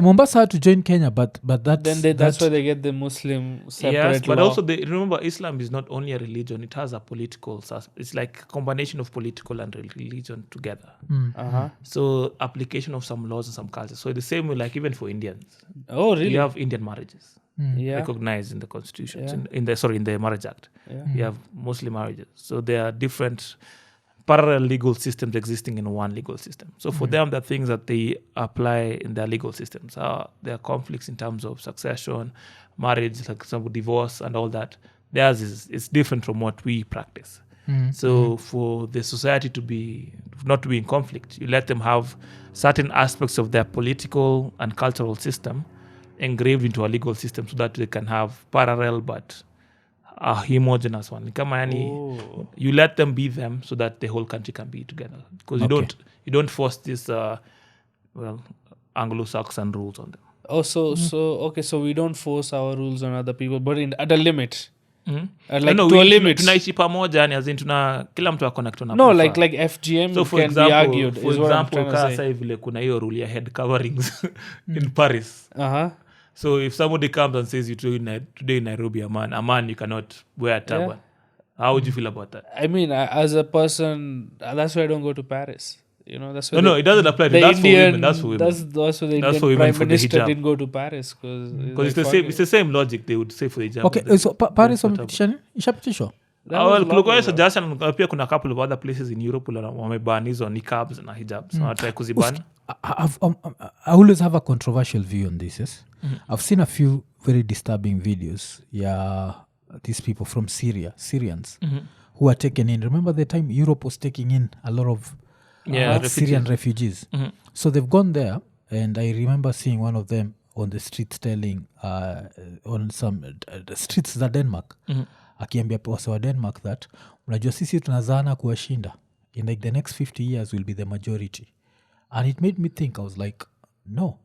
Mombasa had to join Kenya but That's why they get the Muslim separate yes but law. also remember Islam is not only a religion it has a political it's like a combination of political and religion together so application of some laws and some cultures so the same way like even for Indians Oh, really? you have Indian marriages Yeah. recognized in the constitution Yeah. in the marriage act you have Muslim marriages so there are different parallel legal systems existing in one legal system so for them the things that they apply in their legal systems there are conflicts in terms of succession marriage like some divorce and all that theirs is different from what we practice so for the society to be not to be in conflict you let them have certain aspects of their political and cultural system engraved into a legal system so that they can have parallel but a homogeneous one. Kama yani, you let them be them so that the whole country can be together. Because you don't force this Anglo-Saxon rules on them. Oh, so we don't force our rules on other people, but at a limit. Like to a limit. Tunaishi pamoja yani as in kila mtu akona kitu No, like FGM so for can example, be argued. For is what I'm example, trying to kasa say. vile kuna hiyo rule ya head coverings in Paris. So if somebody comes and says you today in Nairobi, a man you cannot wear a turban. How would you feel about that? I mean, as a person, that's why I don't go to Paris. You know, that's why No, it doesn't apply to that's Indian, for women. That's for women. That's why the That's for Indian women Prime for the Minister hijab. didn't go to Paris because it's the same logic they would say for the hijab. Okay, so Paris wamepitisha nini? Ishapitishwa? Kulikuwa suggestion pia kuna couple of other places in Europe wameban hizo niqabs na hijabs. Wanatry kuziban. I always have a controversial view on this, yes? I've seen a few very disturbing videos. Yeah, these people from Syrians, who are taken in. Remember the time Europe was taking in a lot of Syrian refugees. So they've gone there, and I remember seeing one of them on the streets telling, on some streets za Denmark, akiambia wase wa Denmark that, unajua sisi tunazaana kuwashinda. In like the next 50 years will be the majority. And it made me think, I was like, no.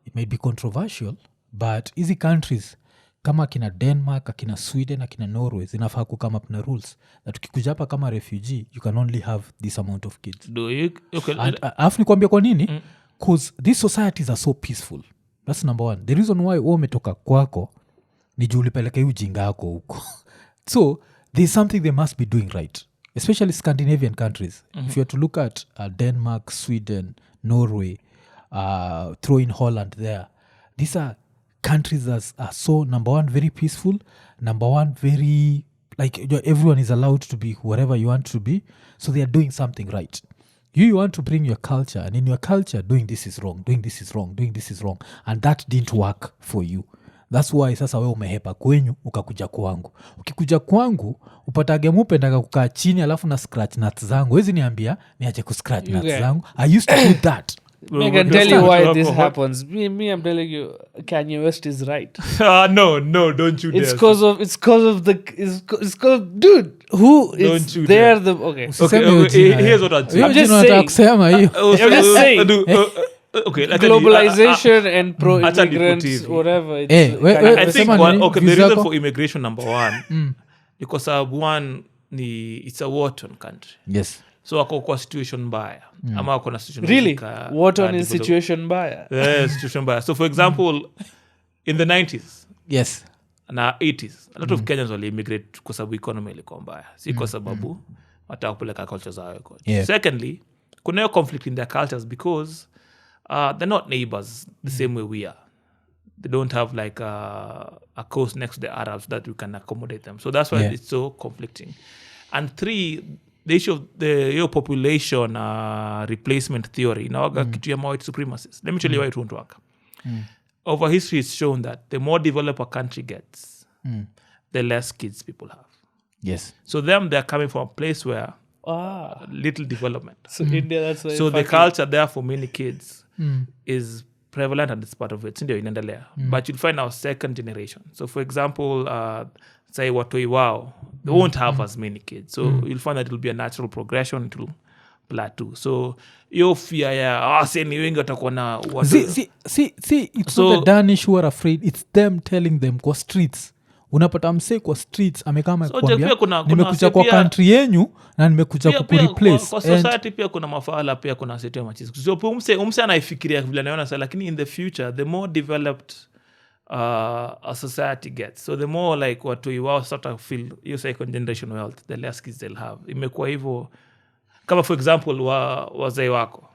It may be controversial, but easy countries kama akina Denmark, akina Sweden, akina Norway zinafaa kukame up na rules that ukikuja hapa kama refugee you can only have this amount of kids. Do you? Okay. Alafu nikwambia kwa nini? Because these societies are so peaceful. That's number one. The reason why umetoka kwako ni juu ulipeleka hiyo ujinga yako huko. So there's something they must be doing right, especially Scandinavian countries. If you are to look at Denmark, Sweden, Norway, throw in Holland there, these are countries that are so, number one, very peaceful, number one, very, like, everyone is allowed to be wherever you want to be, so they are doing something right. You want to bring your culture, and in your culture doing this is wrong, doing this is wrong, doing this is wrong, and that didn't work for you. That's why sasa we umehepa kwenyu ukakuja kwangu. Ukikuja kwangu upatage mupendaka kukaa chini alafu na scratch nuts zangu. Wezi niambia niache kuscratch nuts zangu. I used to do that. I can tell you why this happens. Me, I'm telling you, Kanye West is right. No, don't you dare. It's because of dude. Who Don't is you there? dare. Okay. Here's what I'd say. I'm just saying. Kusema hiyo. I'm just saying. Okay, like Globalization and pro-immigrants, Acha whatever. I think Sema one, nini? okay, the Visa reason yako? for immigration number one, because one it's a war-torn country. Yes. So wako kwa situation mbaya. Ama wako na situation Really? zika- What on develop- situation buyer? Yeah, situation mbaya. So for example, in the 90s Yes. na 80s, a lot of Kenyans wali immigrate kwa sababu economy ilikuwa mbaya. Si kwa sababu wataka kupeleka culture zao huko. Yeah. Secondly, kuna hiyo conflict in their cultures because they're not neighbors the same way we are. They don't have like a coast next to the Arabs that we can accommodate them. So that's why it's so conflicting. And three, the issue of your population replacement theory. Now, kitu ya white supremacists. Let me tell you why it won't work. Over history, it's shown that the more developed a country gets, the less kids people have. Yes. So they're coming from a place where little development. So India, that's why. So the culture there for many kids is prevalent and it's part of it. Ndio inaendelea. But you'll find our second generation. So for example, say watoi wao, they won't have as many kids. So you'll find that it'll be a natural progression, it will plateau. So your fear ya seni wengi watakuwa na See, it's So- not the Danish who are afraid, it's them telling them kwa streets. Unapata msee kwa streets amekama So, kuambia pia kuna nimekuja kwa pia- country yenyu na nimekuja pia kukureplace. kwa society pia kuna mafaala pia kuna setu ya machizi. So umse anaifikiria vile anaona sasa, lakini in the future the more developed a society gets, so the more like watu wao sort of feel your second generation wealth, the less kids they'll have. Imekuwa hivyo kama for example wazee wako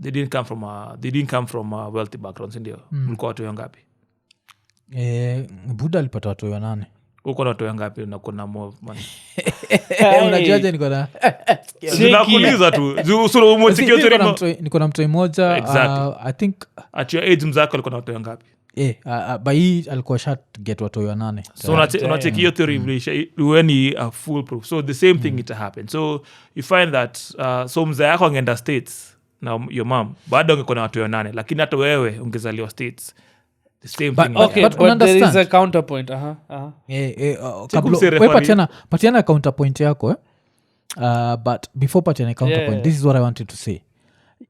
they didn't come from a wealthy background, ndio mlikuwa watu wangapi? Buddha alipata watu 8. Uko na watu wangapi na kuna more money? Unajuaje niko na Zinakuuliza tu usuru umesikia niko na mtoi moja. Exactly. I think at your age mzako alikuwa na watu wangapi? by hii alikuwa shat get watu 8. So unacheki hiyo theory when a full proof. So the same thing it happen. So you find that so mzee yako angeenda states na your mom bado ungekuwa na watu 8, lakini hata wewe ungezaliwa states the same But- thing. Okay, But but there is a understand. counterpoint. Patiana counterpoint yako but before patiana counterpoint, Yeah. this is what I wanted to say.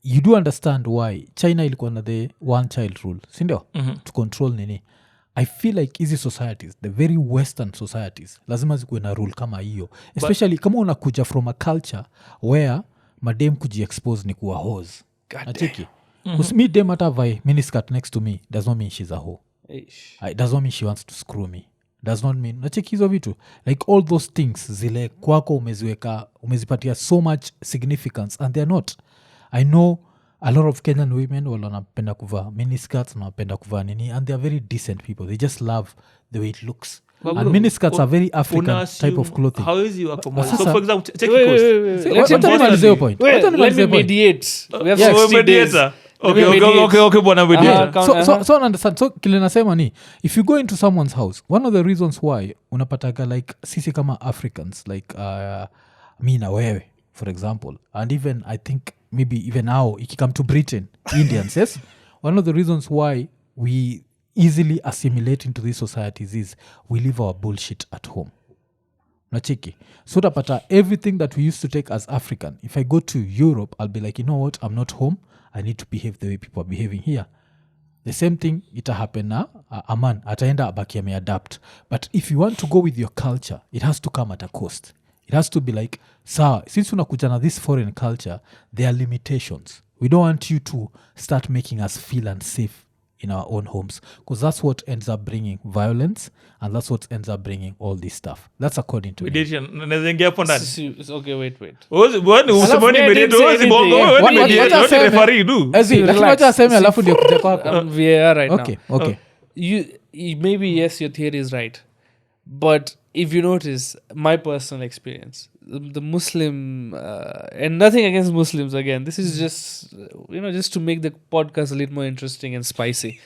You do understand why China ilikuwa na the one child rule, sindio? To control nini. I feel like hizi societies, the very western societies, lazima zikuwe na rule kama hiyo, especially kama unakuja from a culture where madem kuji-expose ni kuwa hose. Nachiki me dem hata vai miniskirt next to me does not mean she's a hoe. It does not mean she wants to screw me. Does not mean nacheki hizo vitu like all those things zile kwako umezipatia so much significance and they're not. I know a lot of Kenyan women wanapenda kuvaa miniskirts, wanapenda kuvaa nini, and they are very decent people. They just love the way it looks. And miniskirts are very African type of clothing. How is you pamoja? So Sasa- for example, check Wait, coast. wait. Let me nimalize hiyo point. Wait, Wacha let nimalize me hiyo point. mediate. We have Yes. 60 days. Mediator. Let me mediate. Okay, bwana mediator. So understand. So kile nasema ni if you go into someone's house, one of the reasons why unapataga like sisi kama Africans like mi na wewe for example, and even I think maybe even now ikikame to Britain, Indians, yes, one of the reasons why we easily assimilate into these societies is we leave our bullshit at home. Nachiki. So utapata everything that we used to take as African, if I go to Europe, I'll be like, you know what, I'm not home, I need to behave the way people are behaving here. the same thing ita happen na a man ataenda abaki ameadapt. But if you want to go with your culture, it has to come at a cost. It has to be like, sawa, since unakuja na this foreign culture, there are limitations. We don't want you to start making us feel unsafe in our own homes, because that's what ends up bringing violence, and that's what ends up bringing all this stuff. That's according to me. Mediation, naweza ingia hapo ndani. Okay, wait. Bwana usemani I didn't mediator, say wewe bongo, anything. wewe What- ni what- what mediator, aseme? referee du. Lakini Relax. wacha aseme alafu ndio kuja kwako. VAR right Okay, now. okay. You maybe yes, your theory is right, but if you notice my personal experience, the Muslim and nothing against Muslims again. This is just just to make the podcast a little more interesting and spicy.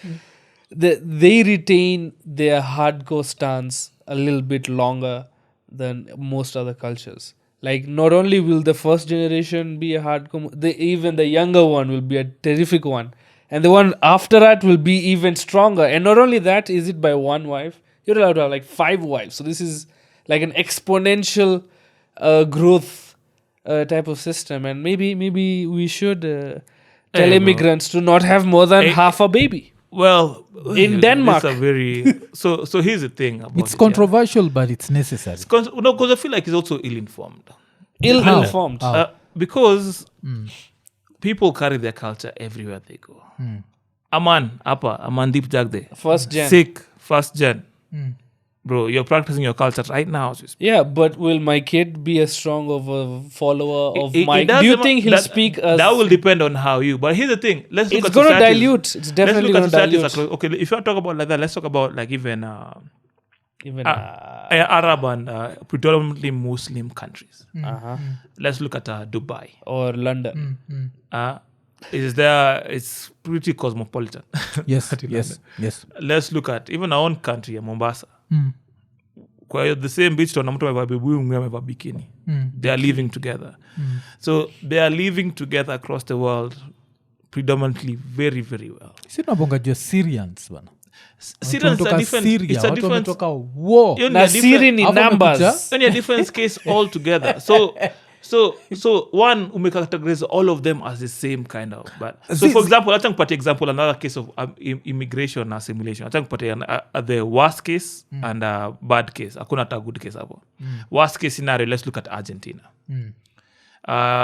They retain their hardcore stance a little bit longer than most other cultures. Like, not only will the first generation be a hardcore, even the younger one will be a terrific one. And the one after that will be even stronger. And not only that, is it by one wife? You're allowed to have like 5 wives. So this is like an exponential growth type of system. And maybe we should tell Hey, bro. immigrants to not have more than Hey. half a baby. Well, In Denmark. it's a very so here's the thing about It's it, controversial, but it's necessary. because I feel like he's also ill-informed. Ill-informed. How? Because people carry their culture everywhere they go. Aman deep jagde. First gen. Sick, first gen. Bro, you're practicing your culture right now. as we speak. Yeah, but will my kid be as strong of a follower of It my... Do doesn't you ma- think he'll that- speak as... That will depend on how you. But here's the thing. Let's look It's at going to societies- dilute. It's definitely Let's going look to at societies dilute. across. Okay, if you want to talk about like that, let's talk about like even Even... Arab and predominantly Muslim countries. uh-huh. Let's look at Dubai. Or London. It's pretty cosmopolitan. Yes, yes. Let's look at even our own country, Mombasa. Kwa hiyo the same beach tuna mtu amevaa bibuyu, mwingine amevaa bikini. They are living together. So they are living together across the world predominantly very, very well. Si tunabonga juu ya Syrians bana. Syrians are Watu different. Syria, It's a watu different. wametoka war. Hiyo ni Na a different- Syrian in Hapo numbers. wamekuja- Only a different case altogether. So one categorize all of them as the same kind of. But so for example, I think example another case of immigration assimilation. I think the worst case and bad case. Hakuna hata good case hapo. Worst case scenario. Let's look at Argentina.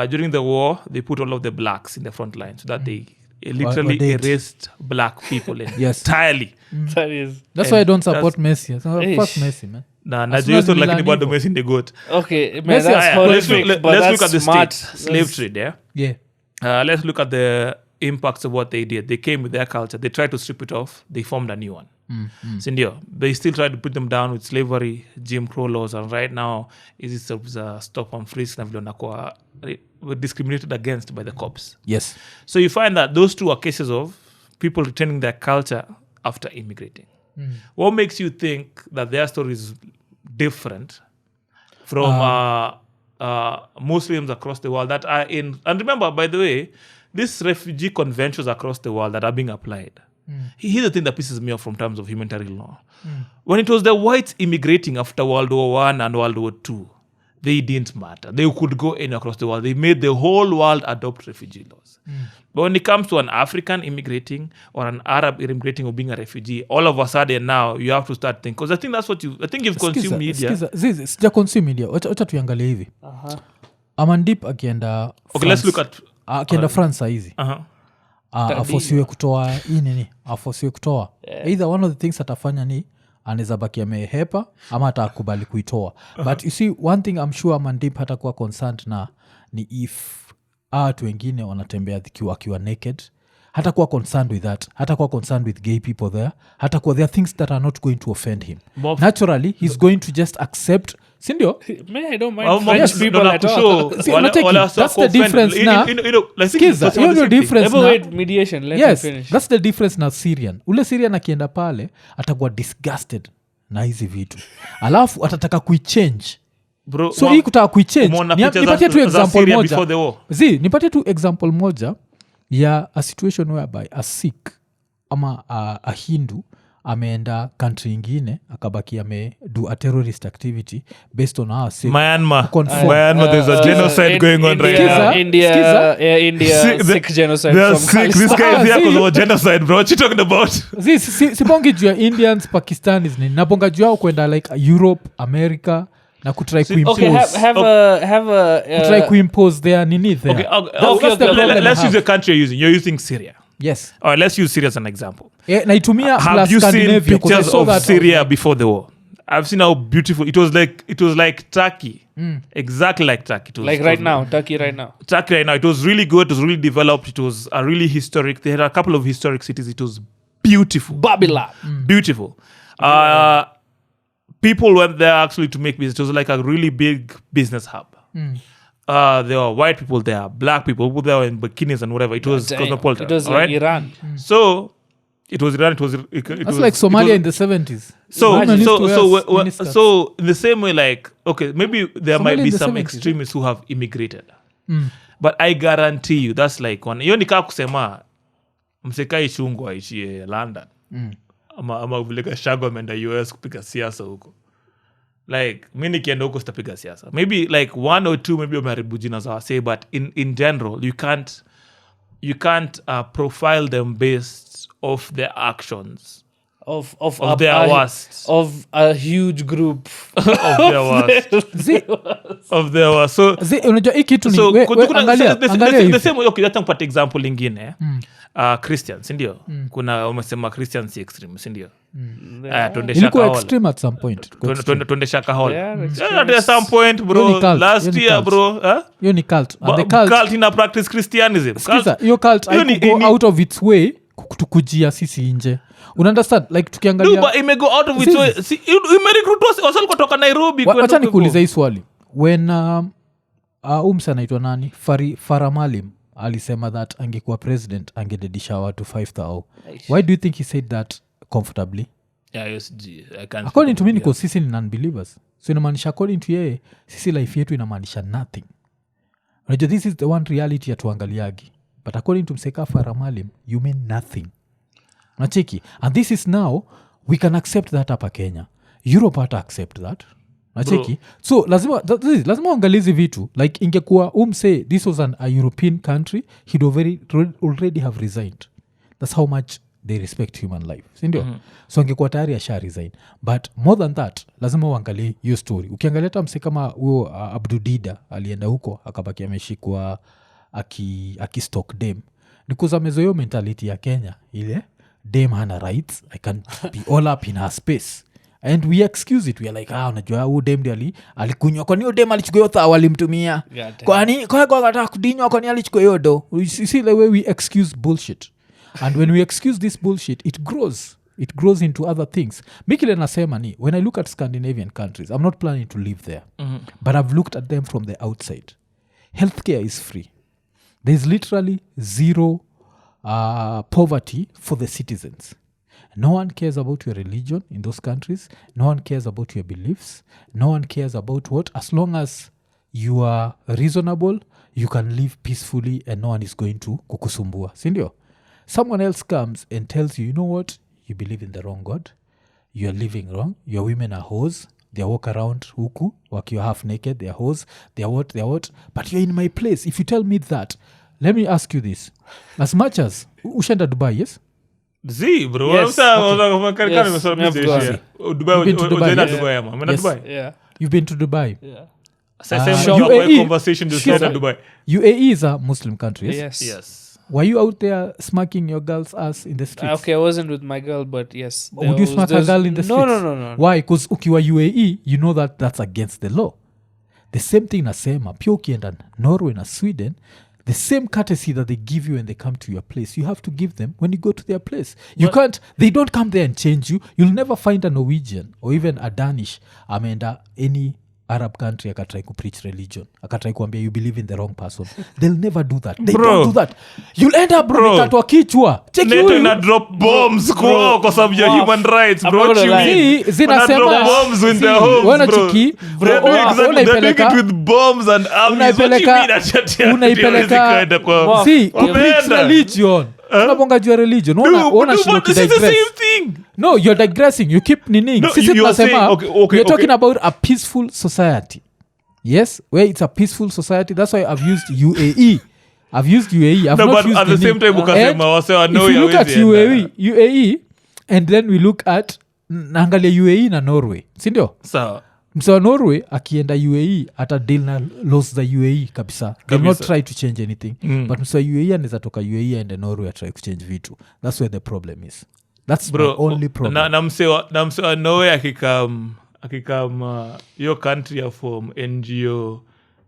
During the war, they put all of the blacks in the front line so that they literally dead. erased black people Yes. entirely. That is... That's why I don't support Messi. Fuck Eish. Messi, man. Na As soon as Jesu lakini Milan bado hivyo. Messi in the goat. Okay, man, Let's- that's yeah, horrific, but Let's that's look at the smart. slave trade, yeah? Yeah. Let's look at the impacts of what they did. They came with their culture. They tried to strip it off. They formed a new one. Sindio. They still tried to put them down with slavery, Jim Crow laws, and right now is it stop and frisk na vile wanakuwa were discriminated against by the cops. Yes. So you find that those two are cases of people retaining their culture after immigrating. What makes you think that their story is different from Muslims across the world that are in... And remember, by the way, these refugee conventions across the world that are being applied, here's the thing that pisses me off from terms of humanitarian law. When it was the whites immigrating after World War I and World War II, they didn't matter. They could go anywhere across the world. They made the whole world adopt refugee laws. But when it comes to an African immigrating or an Arab immigrating or being a refugee, all of a sudden now you have to start thinking. Because I think that's what you've consumed media. Sija consume media. Wacha tuangalie hivi. Amandip akienda Okay, let's look at... akienda France saizi. Afosiwe kutoa hii nini? Afosiwe kutoa. Either one of the things atafanya ni anaweza baki amehepa ama atakubali kuitoa. But you see, one thing I'm sure Amandip hatakuwa concerned na ni if watu wengine wanatembea wakiwa naked. Hatakuwa concerned with that. Hatakuwa concerned with gay people there. Hatakuwa there are things that are not going to offend him. Naturally, he's going to just accept. Sindio? Man, I don't mind French people at all. See, that's the difference now. Skiza, hiyo ndio difference Ever na. wait, mediation, let me Yes, finish. that's the difference na Syrian. Ule Syrian akienda pale atakuwa disgusted na hizi vitu. Alafu atataka kuichange. Bro, So hii kutaka kuichange. umeona picha Nipatie tu za example Syria before the moja. war? Nipatie tu example moja ya a situation whereby a Sikh ama a Hindu ameenda country ingine akabaki do a terrorist activity based on our Myanmar. conform. Myanmar, there's a genocide going on right now. India, Sikh genocide They're from sick. This guy is here because of a genocide, bro. What you talking about? Sibongi juu ya Indians, Pakistanis ni nabonga juu yao kwenda like Europe, America na kutry kuimpose. Okay, have a kutry kuimpose their nini there. Okay, let's use the country you're using. You're using Syria. Yes. All right, let's use Syria as an example. Naitumia Have plus you seen Scandinavia 'cause I pictures saw of that Syria before the war? I've seen how beautiful it was. Like Turkey, exactly like Turkey. It was, like right now, Turkey right now. Turkey right now. It was really good. It was really developed. It was a really historic. They had a couple of historic cities. It was beautiful. Babylon. Beautiful. People went there actually to make business. It was like a really big business hub. There were white people there, black people there in bikinis and whatever. It was cosmopolitan. It was like right? Iran. So it was Iran. That's was, like Somalia in the 70s. So Imagine so in the same way, like, okay, maybe there Somalia might be in the some 70s, extremists who have immigrated. But I guarantee you that's like one. Hiyo nikaa kusema msekai shungu aishie London. Ama vile kashago ameenda US kupiga siasa huko. Like mi nikienda huko sitapiga siasa. Maybe like one or two maybe wameharibu jina za wasee, but in general you can't profile them based off their actions. Of their worst. Of a huge group. Of their worst. Of their worst. So unajua hii kitu ni the same way. Okay, let's take example lingine. Christians, ndio. Kuna umesema Christians extreme, ndio. Ilikuwa extreme at some point. Tuende Shakahola. At some point, bro. Last year, bro. Hiyo ni cult. And the cult ina practice Christianism. Hiyo cult go out of its way kutukujia sisi nje. Unaunderstand? Like tukiangalia but it go out of its way. Imerecruit wasal kutoka Nairobi kwenda. Wacha nikuulize hii swali. When umsa anaitwa nani? Faramalim alisema that angekuwa president angededisha watu 5,000. Why do you think he said that comfortably? Yeah, yes, I can't. According to me niko sisi ni non-believers. So inamaanisha according to yeye sisi life yetu inamaanisha nothing. Unajua this is the one reality ya tuangaliagi. But according to Mseka Faramalim, you mean nothing. Nacheki. And this is now, we can accept that hapa Kenya. Europe hata accept that. Nacheki. So lazima uangalizi vitu. Like ingekuwa say this was a European country, he'd already have resigned. That's how much they respect human life. Sindio? So ingekuwa tayari asha resign. But more than that, lazima uangalie hiyo story. Ukiangalia hata mse kama huyo Abdudida alienda huko akabaki ameshikwa aki-stock dem. Because amezoea mentality ya Kenya ile dem hana rights, I can be all up in her space, and we excuse it. We are like unajua huyu dem ndio alikunywa, kwani huyo dem alichukua hiyo thawa alimtumia, kwani kwa anataka kudinywa, kwani alichukua hiyo do. You see the way we excuse bullshit, and when we excuse this bullshit it grows into other things. Mikile nasema ni when I look at Scandinavian countries, I'm not planning to live there, but I've looked at them from the outside. Healthcare is free. There's literally zero poverty for the citizens. No one cares about your religion in those countries. No one cares about your beliefs. No one cares about what. As long as you are reasonable, you can live peacefully and no one is going to kukusumbua. Sindio? Someone else comes and tells you, you know what? You believe in the wrong God. You're living wrong. Your women are hoes. They walk around huku, you're half naked, they're hoes, they're what. But you're in my place. If you tell me that, let me ask you this. As much as ushenda Dubai, yes? Z, bro. Yes. Okay. Yes. Dubai. Yeah. You've been to Dubai? Yeah. UAE is a Muslim country, yes? Yes. Were you out there smacking your girl's ass in the streets? Okay, I wasn't with my girl, but yes. Would you smack a girl in the streets? No. Why? Because ukiwa UAE, you know that that's against the law. The same thing nasema, pia ukienda Norway na Sweden, the same courtesy that they give you when they come to your place, you have to give them when you go to their place. They don't come there and change you. You'll never find a Norwegian or even a Danish, any Arab country akatry kupreach religion, akatry kuambia you believe in the wrong person. They'll never do that. They don't do that. You'll end up katwa kichwa. NATO ina drop bombs kwa sababu ya human rights, bro. Zinasema bombs in their homes, wana bro. chiki They're doing it with bombs and armies. What you mean unaipeleka preach religion. tunabonga juu ya religion ona But this is the same thing. no you're digressing you keep nining No, sisi you are saying, tunasema okay, we're talking about a peaceful society yes where it's a peaceful society that's why I've used UAE I've used UAE I've No, not but used at the same time ukasema wase wanao if you look at hawezi UAE and then we look at naangalia UAE na Norway sindio sawa msewa Norway akienda UAE ata deal na laws za UAE kabisa they'll not try to change anything but msewa UAE anaweza toka UAE aende Norway atry to change vitu that's where the problem is that's my only problem na msewa Norway akikam your country ya form NGO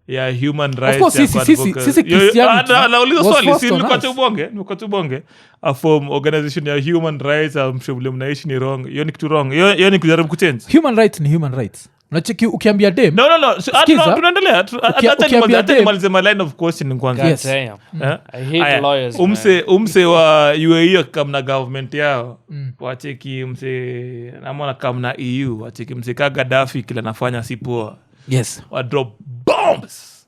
ya human rights course, sisi Christianity nauliza was swali forced si on nikwache ubonge a form organization ya human rights amshovule mnaishi ni wrong hiyo ni kitu wrong hiyo ni kujaribu kuchange human rights ni human rights unacheki ukiambia dem no Skiza, tunaendelea ukiambia dem- malize my line of question kwanza Yes. Damn. Eh? I hate Aya, lawyers. umse wa UAE kamna government yao wacheki mse namona kamna EU wacheki mse ka Gaddafi kila nafanya si poa yes wa drop bombs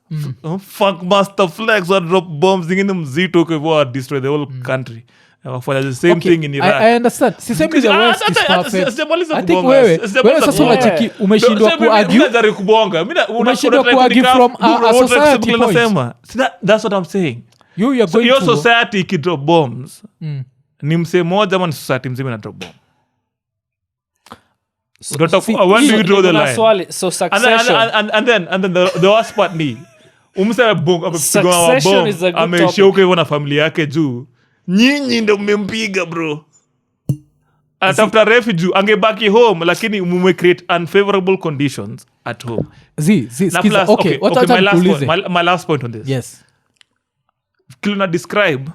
funk master flex wa drop bombs zingine mzito kwa hivyo wa destroy the whole country wafanya the same Okay, thing in Iraq I understand sisemi the West is perfect sijamaliza I think kubonga. wewe Sijamaliza sasa kubonga. unacheki umeshindwa kuargue Unajari kubonga Umeshindwa kuargue from a society point. That's what I'm saying. you're So going your to society ikidrop bombs ni msee moja ama ni society mzima na drop bomb when do you draw the Kuna line swali, so succession. and then the worst part ni umse Succession is a good amesheuka hivyo na familia yake juu nyinyi ndo mmempiga bro atafuta refugee angebaki home lakini mume create unfavorable conditions at home skiza plus, okay what my nikuulize my last point on this yes kile na describe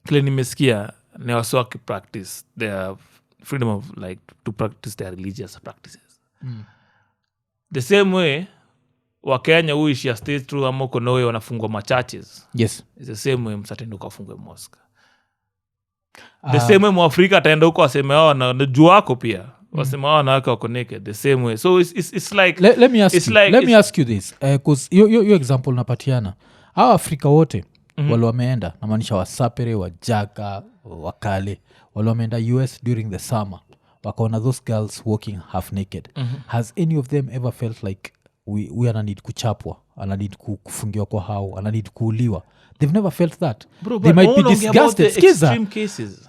kile nimesikia ni wase wakipractice their freedom of like to practice their religious practices the same way wakenya uishia state through ama uko Norway wanafungwa machurches yes it's the same way msatendo ukafungwe mosque the same way mwafrika ataenda huko waseme wao na juu wako pia waseme wao wanawake wako naked the same way so it's like let me ask it's you like- let me it's- ask you this because your example napatiana hawa Afrika wote wale wameenda namaanisha wasapere wajaga wakale wale wameenda US during the summer wakaona those girls walking half naked has any of them ever felt like we ananid kuchapwa ananid kufungiwa kwa hao ananid kuuliwa they've never felt that Bro, they but might be unaongea about the disgusted skiza extreme cases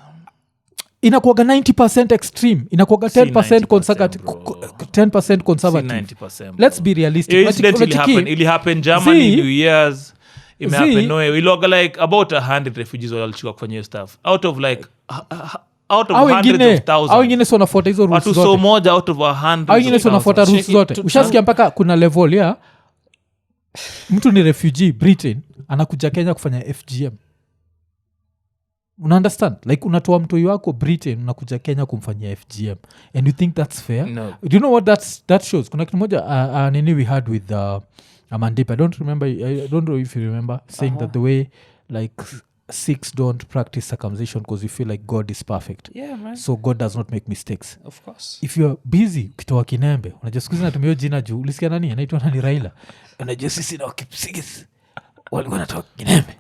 inakuaga 90% extreme inakuaga 10% 90%, conservative bro. 10% conservative 90%, bro. let's be realistic It incidentally Unachiki- happened. It happened Germany, Zii- New Years. It may happen Zii- nowhere. We log like about 100 refugees walichukua kufanya hiyo stuff out of like out of au hundreds wengine of thousands. au wengine si wanafuata hizo rules Watu so zote moja out of 100. au wengine si wanafuata rules Check it zote to- ushasikia mpaka kuna level ya mtu ni refugee Britain anakuja Kenya kufanya FGM una understand like unatoa mtoi wako Britain unakuja Kenya kumfanyia FGM and you think that's fair No. do you know what that shows kuna kitu moja nini we had with Amandip I don't know if you remember saying that the way like Sikhs don't practice circumcision because we feel like God is perfect Yeah, man. so God does not make mistakes Of course. if youare busy ukitoa kinembe unajua siku hizi natumia hiyo jina juu ulisikia nani anaitwa nani Raila unajua sisi na wakipsigis walikuwa natoa kinembe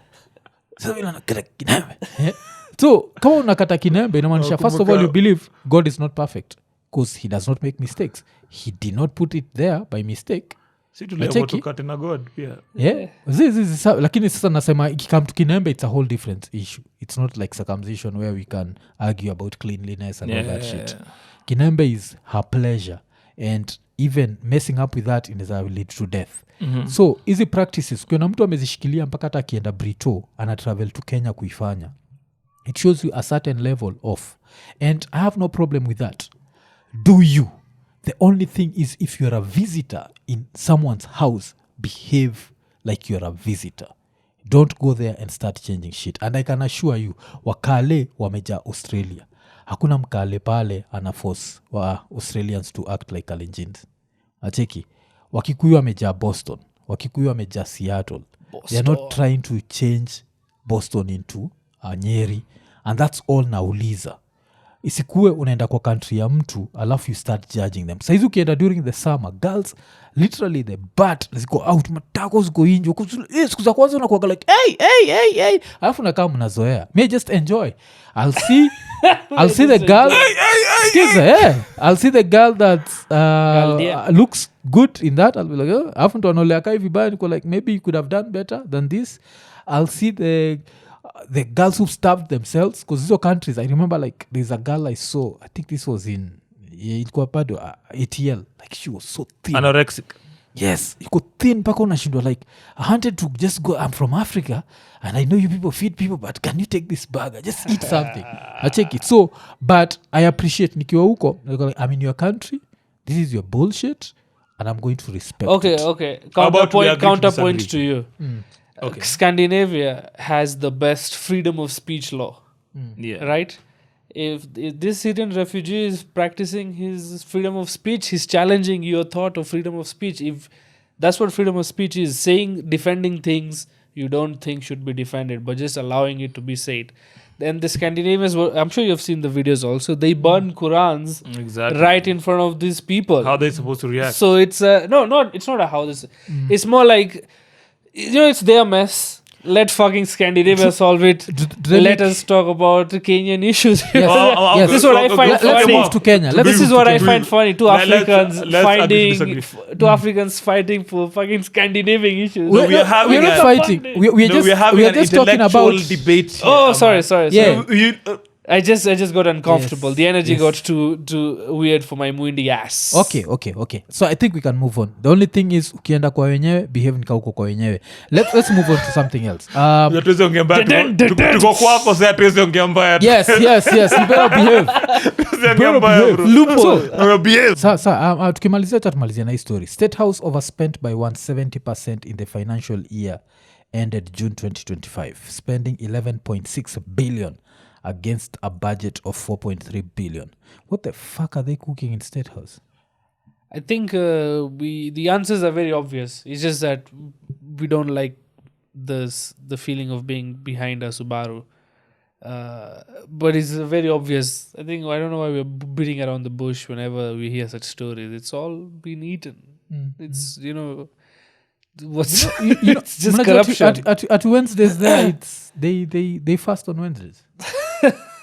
sasa vile nakata kinembe so kama unakata kinembe inamaanisha first of all you believe God is not perfect because he does not make mistakes he did not put it there by mistake Si tuliamua Nacheki. tukate na God pia. yeah. Lakini sasa nasema ikikam to kinembe it's a whole different issue it's not like circumcision where we can argue about cleanliness and all that shit kinembe is her pleasure and even messing up with that inaweza lead to death so hizi practices ukiona mtu amezishikilia mpaka hata akienda Brito ana travel to Kenya kuifanya it shows you a certain level of and I have no problem with that do you the only thing is if you're a visitor in someone's house behave like you're a visitor don't go there and start changing shit and I can assure you wakale wameja Australia hakuna mkale pale ana force wa Australians to act like Kalenjins acheki wakikuyu wameja Boston wakikuyu wameja Seattle they're not trying to change Boston into Nyeri and that's all nauliza isikue unaenda kwa country ya mtu alafu you start judging them. Saizi ukienda during the summer, girls literally the butt ziko out, matako ziko inje, siku za kwanza unakuwaga like hey, alafu nakaa mnazoea. Me just enjoy. I'll see the girl I'll see the girl that looks good in that. I'll be like alafu ndo anaoleaka hivi vibaya, niko like maybe you could have done better than this. I'll see the girls who stabbed themselves, because hizo countries, I remember like there's a girl I saw, I think this was in ilikuwa bado ATL, like she was so thin, Anorexic. yes, iko thin mpaka unashindwa like I wanted to just go, I'm from Africa and I know you people feed people, but can you take this burger, just eat something. I take it. So but I appreciate nikiwa huko, I'm in your country, this is your bullshit and I'm going to respect it. Okay. How about we agree to Counterpoint disagree? to you. Okay. Scandinavia has the best freedom of speech law, Yeah. right? If this Syrian refugee is practicing his freedom of speech, he's challenging your thought of freedom of speech. If that's what freedom of speech is, defending things you don't think should be defended, but just allowing it to be said. Then the Scandinavians were, I'm sure you've seen the videos also, they burn Qurans Exactly. right in front of these people. How are they supposed to react? So it's it's not a how this. It's more like, it's their mess. Let fucking Scandinavia solve it. Let us talk about Kenyan issues. Yes. Yes. This is what I find Let's funny. move to Kenya. This is what I find funny. Two Let's Africans agree to disagree. Africans fighting for fucking Scandinavian issues. No, we are having we're not a- fighting. We're just talking about debate. Oh, sorry. Yeah. I just got uncomfortable. Yes. The energy Yes. got too weird for my mwindi ass. Okay. So I think we can move on. The only thing is ukienda kwa wenyewe, behave nika uko kwa wenyewe. Let's move on to something else. Hatuwezi ongea mbaya, tuko kwako sasa, hatuwezi ongea mbaya. Yes. You better behave. Hatuwezi ongea mbaya, bro. Loophole. Behave. Sa tukimalizia tumalizia na hii story. State House overspent by 170% in the financial year ended June 2025, spending 11.6 billion against a budget of 4.3 billion. What the fuck are they cooking in State House? I think the answers are very obvious. It's just that we don't like the feeling of being behind a Subaru. But it's very obvious. I don't know why we're beating around the bush whenever we hear such stories. It's all been eaten. It's, what's it's just corruption. At Wednesdays there, it's they fast on Wednesdays.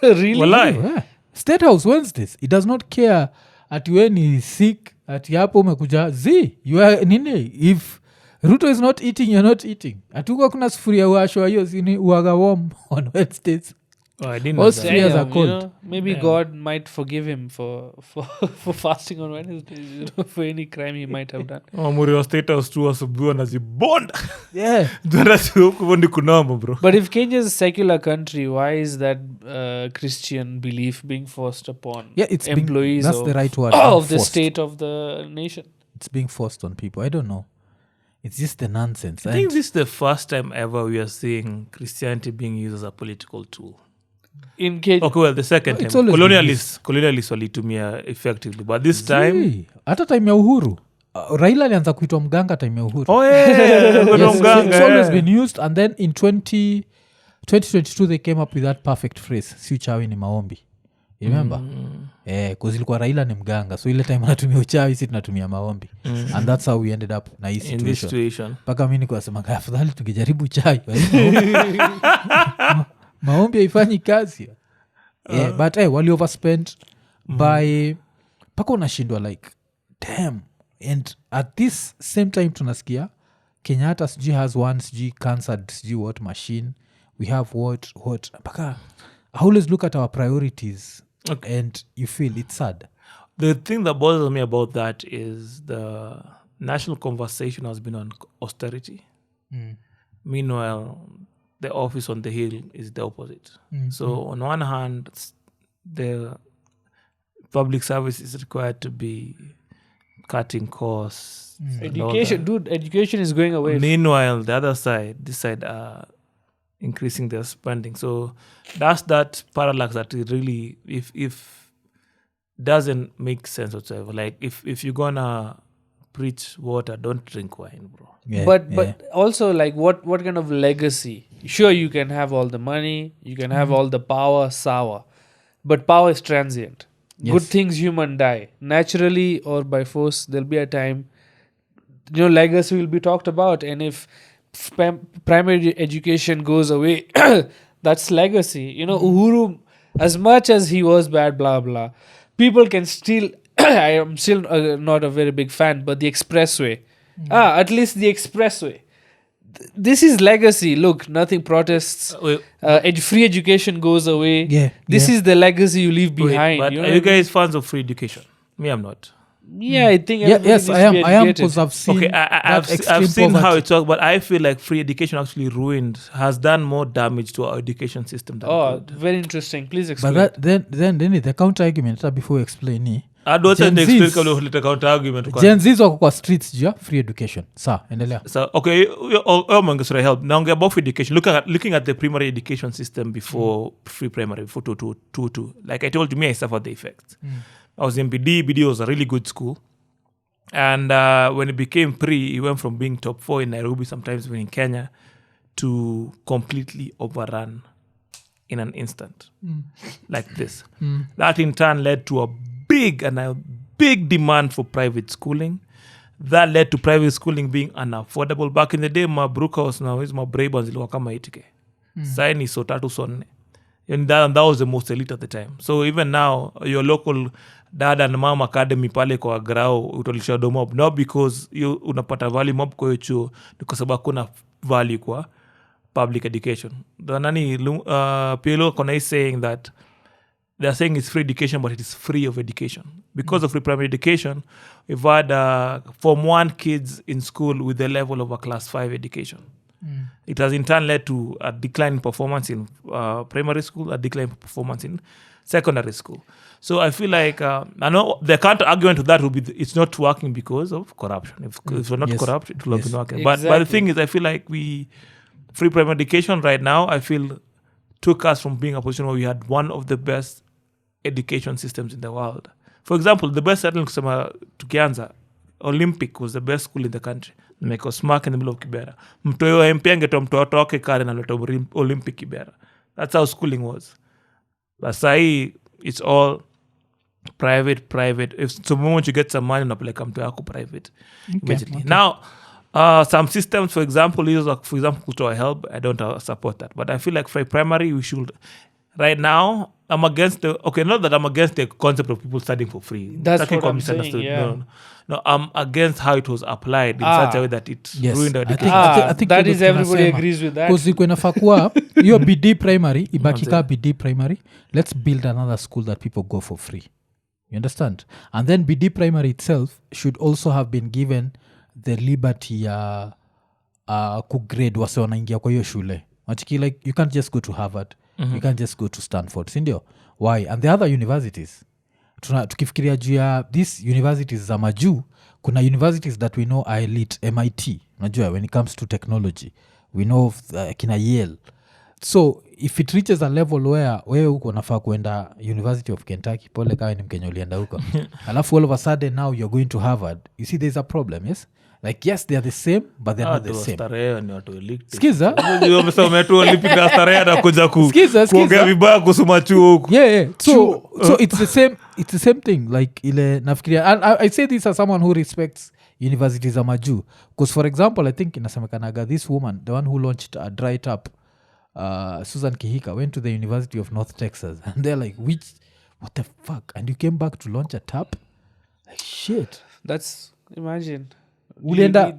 Really? Walai. Yeah. State House Wednesdays. It does not care at when he's sick, at yapo umekuja. You are nini? If Ruto is not eating, you're not eating. Atuko kuna sufuria uashwa hiyo sini uaga warm on Wednesdays. Oh, I didn't know All that. spheres are cold. Maybe God might forgive him for fasting on Wednesdays, for any crime he might have done. Muri wa State House tu asubuhi wanazibonda. Yeah. Ndio huko ndi kunoma, bro. But if Kenya is a secular country, why is that Christian belief being forced upon It's employees that's the right word. of the Forced. state of the nation? It's being forced on people. I don't know. It's just the nonsense. I think this is the first time ever we are seeing Christianity being used as a political tool. In Kenya, Okay, well, the second It's time. always been Colonialists walitumia effectively. But this time... hata time ya Uhuru. Raila alianza kuitwa mganga time ya Uhuru. Oh, yeah. Yes, Mganga, it's always yeah. been used, and then in 2022 they came up with that perfect phrase, si uchawi ni maombi. You remember? Cause ilikuwa Raila ni mganga, so ile time anatumia uchawi, si tunatumia maombi. And that's how we ended up na hii In this situation. situation. Mpaka mimi niko nasema afadhali tungejaribu chai. Maombi haifanyi kazi. But wali overspent by mpaka unashindwa like damn. And at this same time tunasikia Kenyatta sijui has one sijui cancer sijui what machine, we have what mpaka I always look at our priorities. Okay. And you feel it's sad. The thing that bothers me about that is the national conversation has been on austerity. Meanwhile, the office on the hill is the opposite. So on one hand, the public service is required to be cutting costs. and all education, that. education is going away. Meanwhile, the other side, this side are increasing their spending. So that's that parallax that it really, if doesn't make sense whatsoever. Like if you're gonna preach water, don't drink wine, bro. Yeah, But also, like, what kind of legacy? Sure, you can have all the money, you can have all the power, sour. but power is transient. Yes. Good things human die naturally or by force. There'll be a time, legacy will be talked about, and if primary education goes away, that's legacy. Uhuru, as much as he was bad, blah blah, people can still. I am still not a very big fan, but the expressway, at least the expressway. This is legacy. Look, nothing protests. Free education goes away. Yeah, This yeah. is the legacy you leave behind. But you know are what you I mean? guys fans of free education? Me, I'm not. Yeah, I think. Yeah, everybody yes, needs I to am. be I am educated. because I've seen Okay, that I've extreme seen how poverty. it's worked, but I feel like free education actually has done more damage to our education system than Oh, good. very interesting. Please But explain. then the counter argument hata before you explain ni I don't Gen think Zs- explain kama counter argument. Gen Zs wako kwa streets juu ya free education. Sa, endelea. So okay, sorry, help. Now about free education. Looking at the primary education system before free primary, before 222. Like I told you, me I suffered the effects. I was in BD. BD was a really good school, and when it became pre, it went from being top 4 in Nairobi, sometimes even in Kenya, to completely overrun in an instant, like this. That in turn led to a big demand for private schooling. That led to private schooling being unaffordable. Back in the day, my Brookhouse now is my Brabants ilikuwa kama 8K. Sai ni so tatu so nne. And that was the most elite at the time. So even now, your local dad and mom academy pale kwa grao utalisha do mob, not because you unapata value mob kwa hiyo chuo, ni kwa sababu kuna value kwa public education. The nani PLO kona is saying that they're saying it's free education, but it is free of education. Because of free primary education, we've had Form 1 kids in school with the level of a Class 5 education. It has in turn led to a decline in performance in primary school, a decline in performance in secondary school. So I feel like, I know the counter argument to that will be it's not working because of corruption. If we're not Yes. corrupt, it will have been working. Exactly. But the thing is, I feel like free primary education right now, I feel took us from being a position where we had one of the best education systems in the world. For example, the best setting tukianza, Olympic was the best school in the country. Nimeko smack in the middle of Kibera. Mtoyo MP angetoa mtoto wake kare na leta Olympic Kibera. That's how schooling was. But sahi, it's all private. If the moment you get some money, unapeleka mtoto yako private immediately. Okay. Now, some systems, for example, kutoa help. I don't support that. But I feel like for primary, we should. Right now, I'm against not that I'm against the concept of people studying for free. That's That can what come I'm misunderstood. saying, No, I'm against how it was applied in such a way that it Yes. ruined our I think- education. I think that ndio is everybody tunasema. agrees with that. Because iko inafaa kuwa hiyo BD primary ibaki kaa BD primary. Let's build another school that people go for free. You understand? And then BD primary itself should also have been given the liberty ya kugrade wase wanaingia kwa hiyo shule. Machiki, like you can't just go to Harvard. You can't just go to Stanford. Sindio? Why? And the other universities. Tukifikiria juu ya these universities za majuu, kuna universities that we know are elite, MIT. Unajua, when it comes to technology. We know of, kina Yale. So if it reaches a level where wewe huko nafaa kuenda University of Kentucky, pole kawa ni Mkenya ulienda huko. Alafu all of a sudden now you're going to Harvard. You see there's a problem, yes? Like yes, they are the same, but they're not the same. Starehe ni watu elite. Skiza? Wamesomea tu Olympic na starehe anakuja Skiza. kuongea vibaya kusoma chuo huku. Yeah. So it's the same thing. Like ile nafikiria, and I say this as someone who respects universities za majuu. Because for example, I think inasemekanaga this woman, the one who launched Dry Tap, Susan Kihika, went to the University of North Texas, and they're like, what the fuck? And you came back to launch a tap? Like shit. That's imagine. Ulienda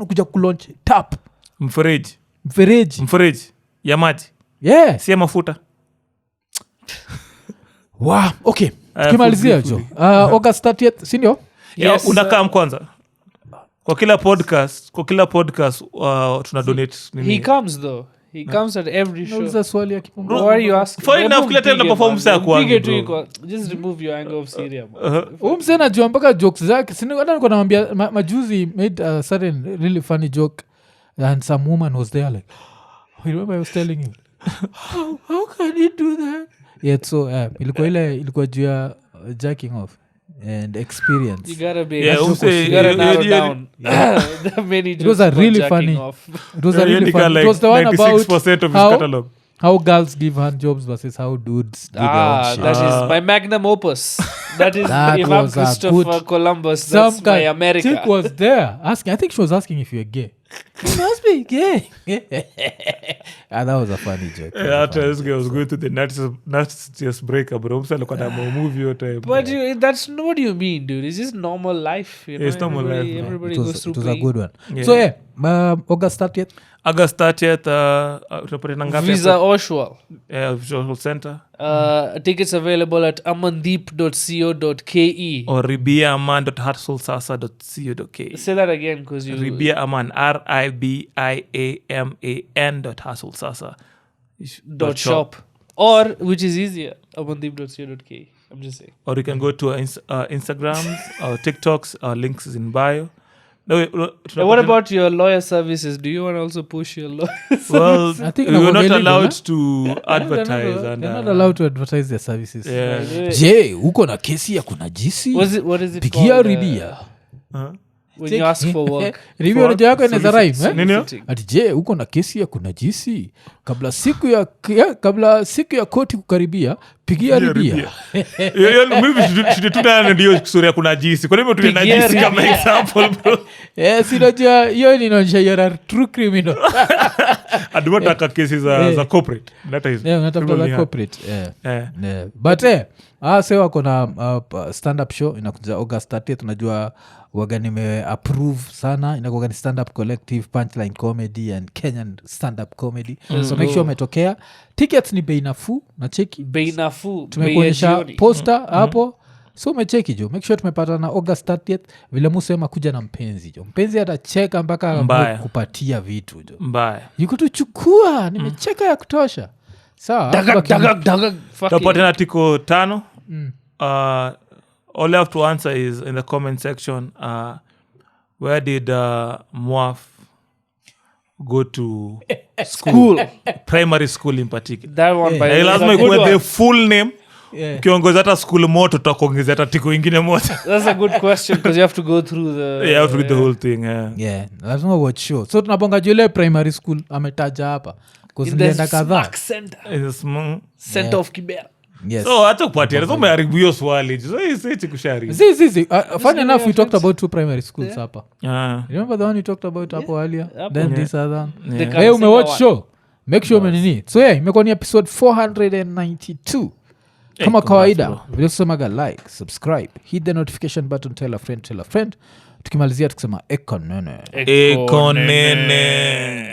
kuja kulaunch tap Mfereji ya maji, yeah. si ya mafuta. Wow. Okay, tukimalizia jo August 30th, sindio? Yes, Unakaa kwanza kwa kila podcast tuna donate nini? He comes though. He comes at every show. Nauliza swali ya kipungu. Why are you asking? Fine enough, kila time na Bigger, perform man. saa kwangu, Bigger tu bro. iko- just remove your angle of Syria, man. Mse najua mpaka jokes zake. Hata niko namwambia majuzi made a certain really funny joke and some woman was there like, I remember I was telling you how can you do that? Yeah, so ilikuwa juu ya jacking off and experience. You gotta be. Yeah, you umse- gotta narrow yeah, down. The many It was jokes a about really jacking funny- off. It was a really Like fun. It was the one about 96% of his how catalog. how girls give hand jobs versus how dudes do their own shit. That is my magnum opus. That is That if I'm was a Christopher good- Columbus, Some that's my guy America. chick was there asking. I think she was asking if you're gay. You must be gay. That was a funny joke. That was a After funny this guy was going to the nastiest breaker, bro. Msa alikuwa na movie your time. But that's not what you mean, dude. It's just normal life. You know? It's normal life, man. Everybody It was, goes through it was a pain. good one. Yeah. So August 30th. August 30th, tunapatana ngapi Visa hapo? Oshwal. Visual Center. Tickets available at amandeep.co.ke. Or ribiaaman.hustlesasa.co.ke. Say that again because you... Ribia Aman, RIBIAMAN.hustlesasa. .shop. Or, which is easier, amandeep.co.ke. I'm just saying. Or you can go to Instagrams or TikToks. Our links is in bio. No, What about your lawyer services? Do you want to also push your lawyers? Well, I think we were not illegal, allowed huh? to advertise. They're And, not allowed to advertise their services. Yeah. Je, uko na kesi ya kuna jisi? What is it Pigia called? Ribia. When you ask for work. Ribia unajua yako inaweza rhyme, eh? Nini? Ati je, uko na kesi ya kuna jisi? Kabla siku ya koti kukaribia, pigia Ribia. Maybe tutana ndio story ya kuna jisi. Kwa nini tunaenda Pigia jisi kama example, bro? Sinajua hiyo inaonyesha you're a true criminal. Adwataka kesi za corporate. That is. Unatafuta za corporate. But se wako na stand-up show inakuja August 30th. Tunajua waga nime-approve sana. Inakuwa ni stand-up collective, punchline comedy and Kenyan stand-up comedy. So make sure umetokea. Tickets ni bei nafuu na cheki. Bei nafuu. Tumekuonyesha poster hapo. So umecheki jo. Make sure tumepata na August 30th. Vile musema kuja na mpenzi jo. Mpenzi atacheka mpaka Mbaya. kupatia vitu jo. Mbaya. Yukutuchukua nimecheka ya kutosha. Sawa. Dagag. Fuck it. Tapatana tiko 5. All you have to answer is in the comment section. Where did Mwaf go to School. primary school in particular? That one by Na lazima that's a good ikuwe the one. full name. Yeah. Ukiongoza hata school moto tutakuongeza hata tiko ingine moja. That's a good question because you have to go through the... You have to read the whole thing. Yeah, lazima watch show. So tunabonga jule primary school ametaja hapa. Cause In nilienda the kadhaa. smack center. It's Center of Kibera. Yes. So hata kupatia so umeharibu hiyo swali. So hii kushari. See. Funny enough, we talked about 2 primary schools hapa. Remember the one we talked about hapo earlier? Then this other one. The Hey, Kansenga umewatch one. show. Make sure umenini. So imekuwa ni episode 492. Kama kawaida, vile tusemaga like, subscribe, hit the notification button, tell a friend. Tukimalizia tukisema ekonene. Ekonene.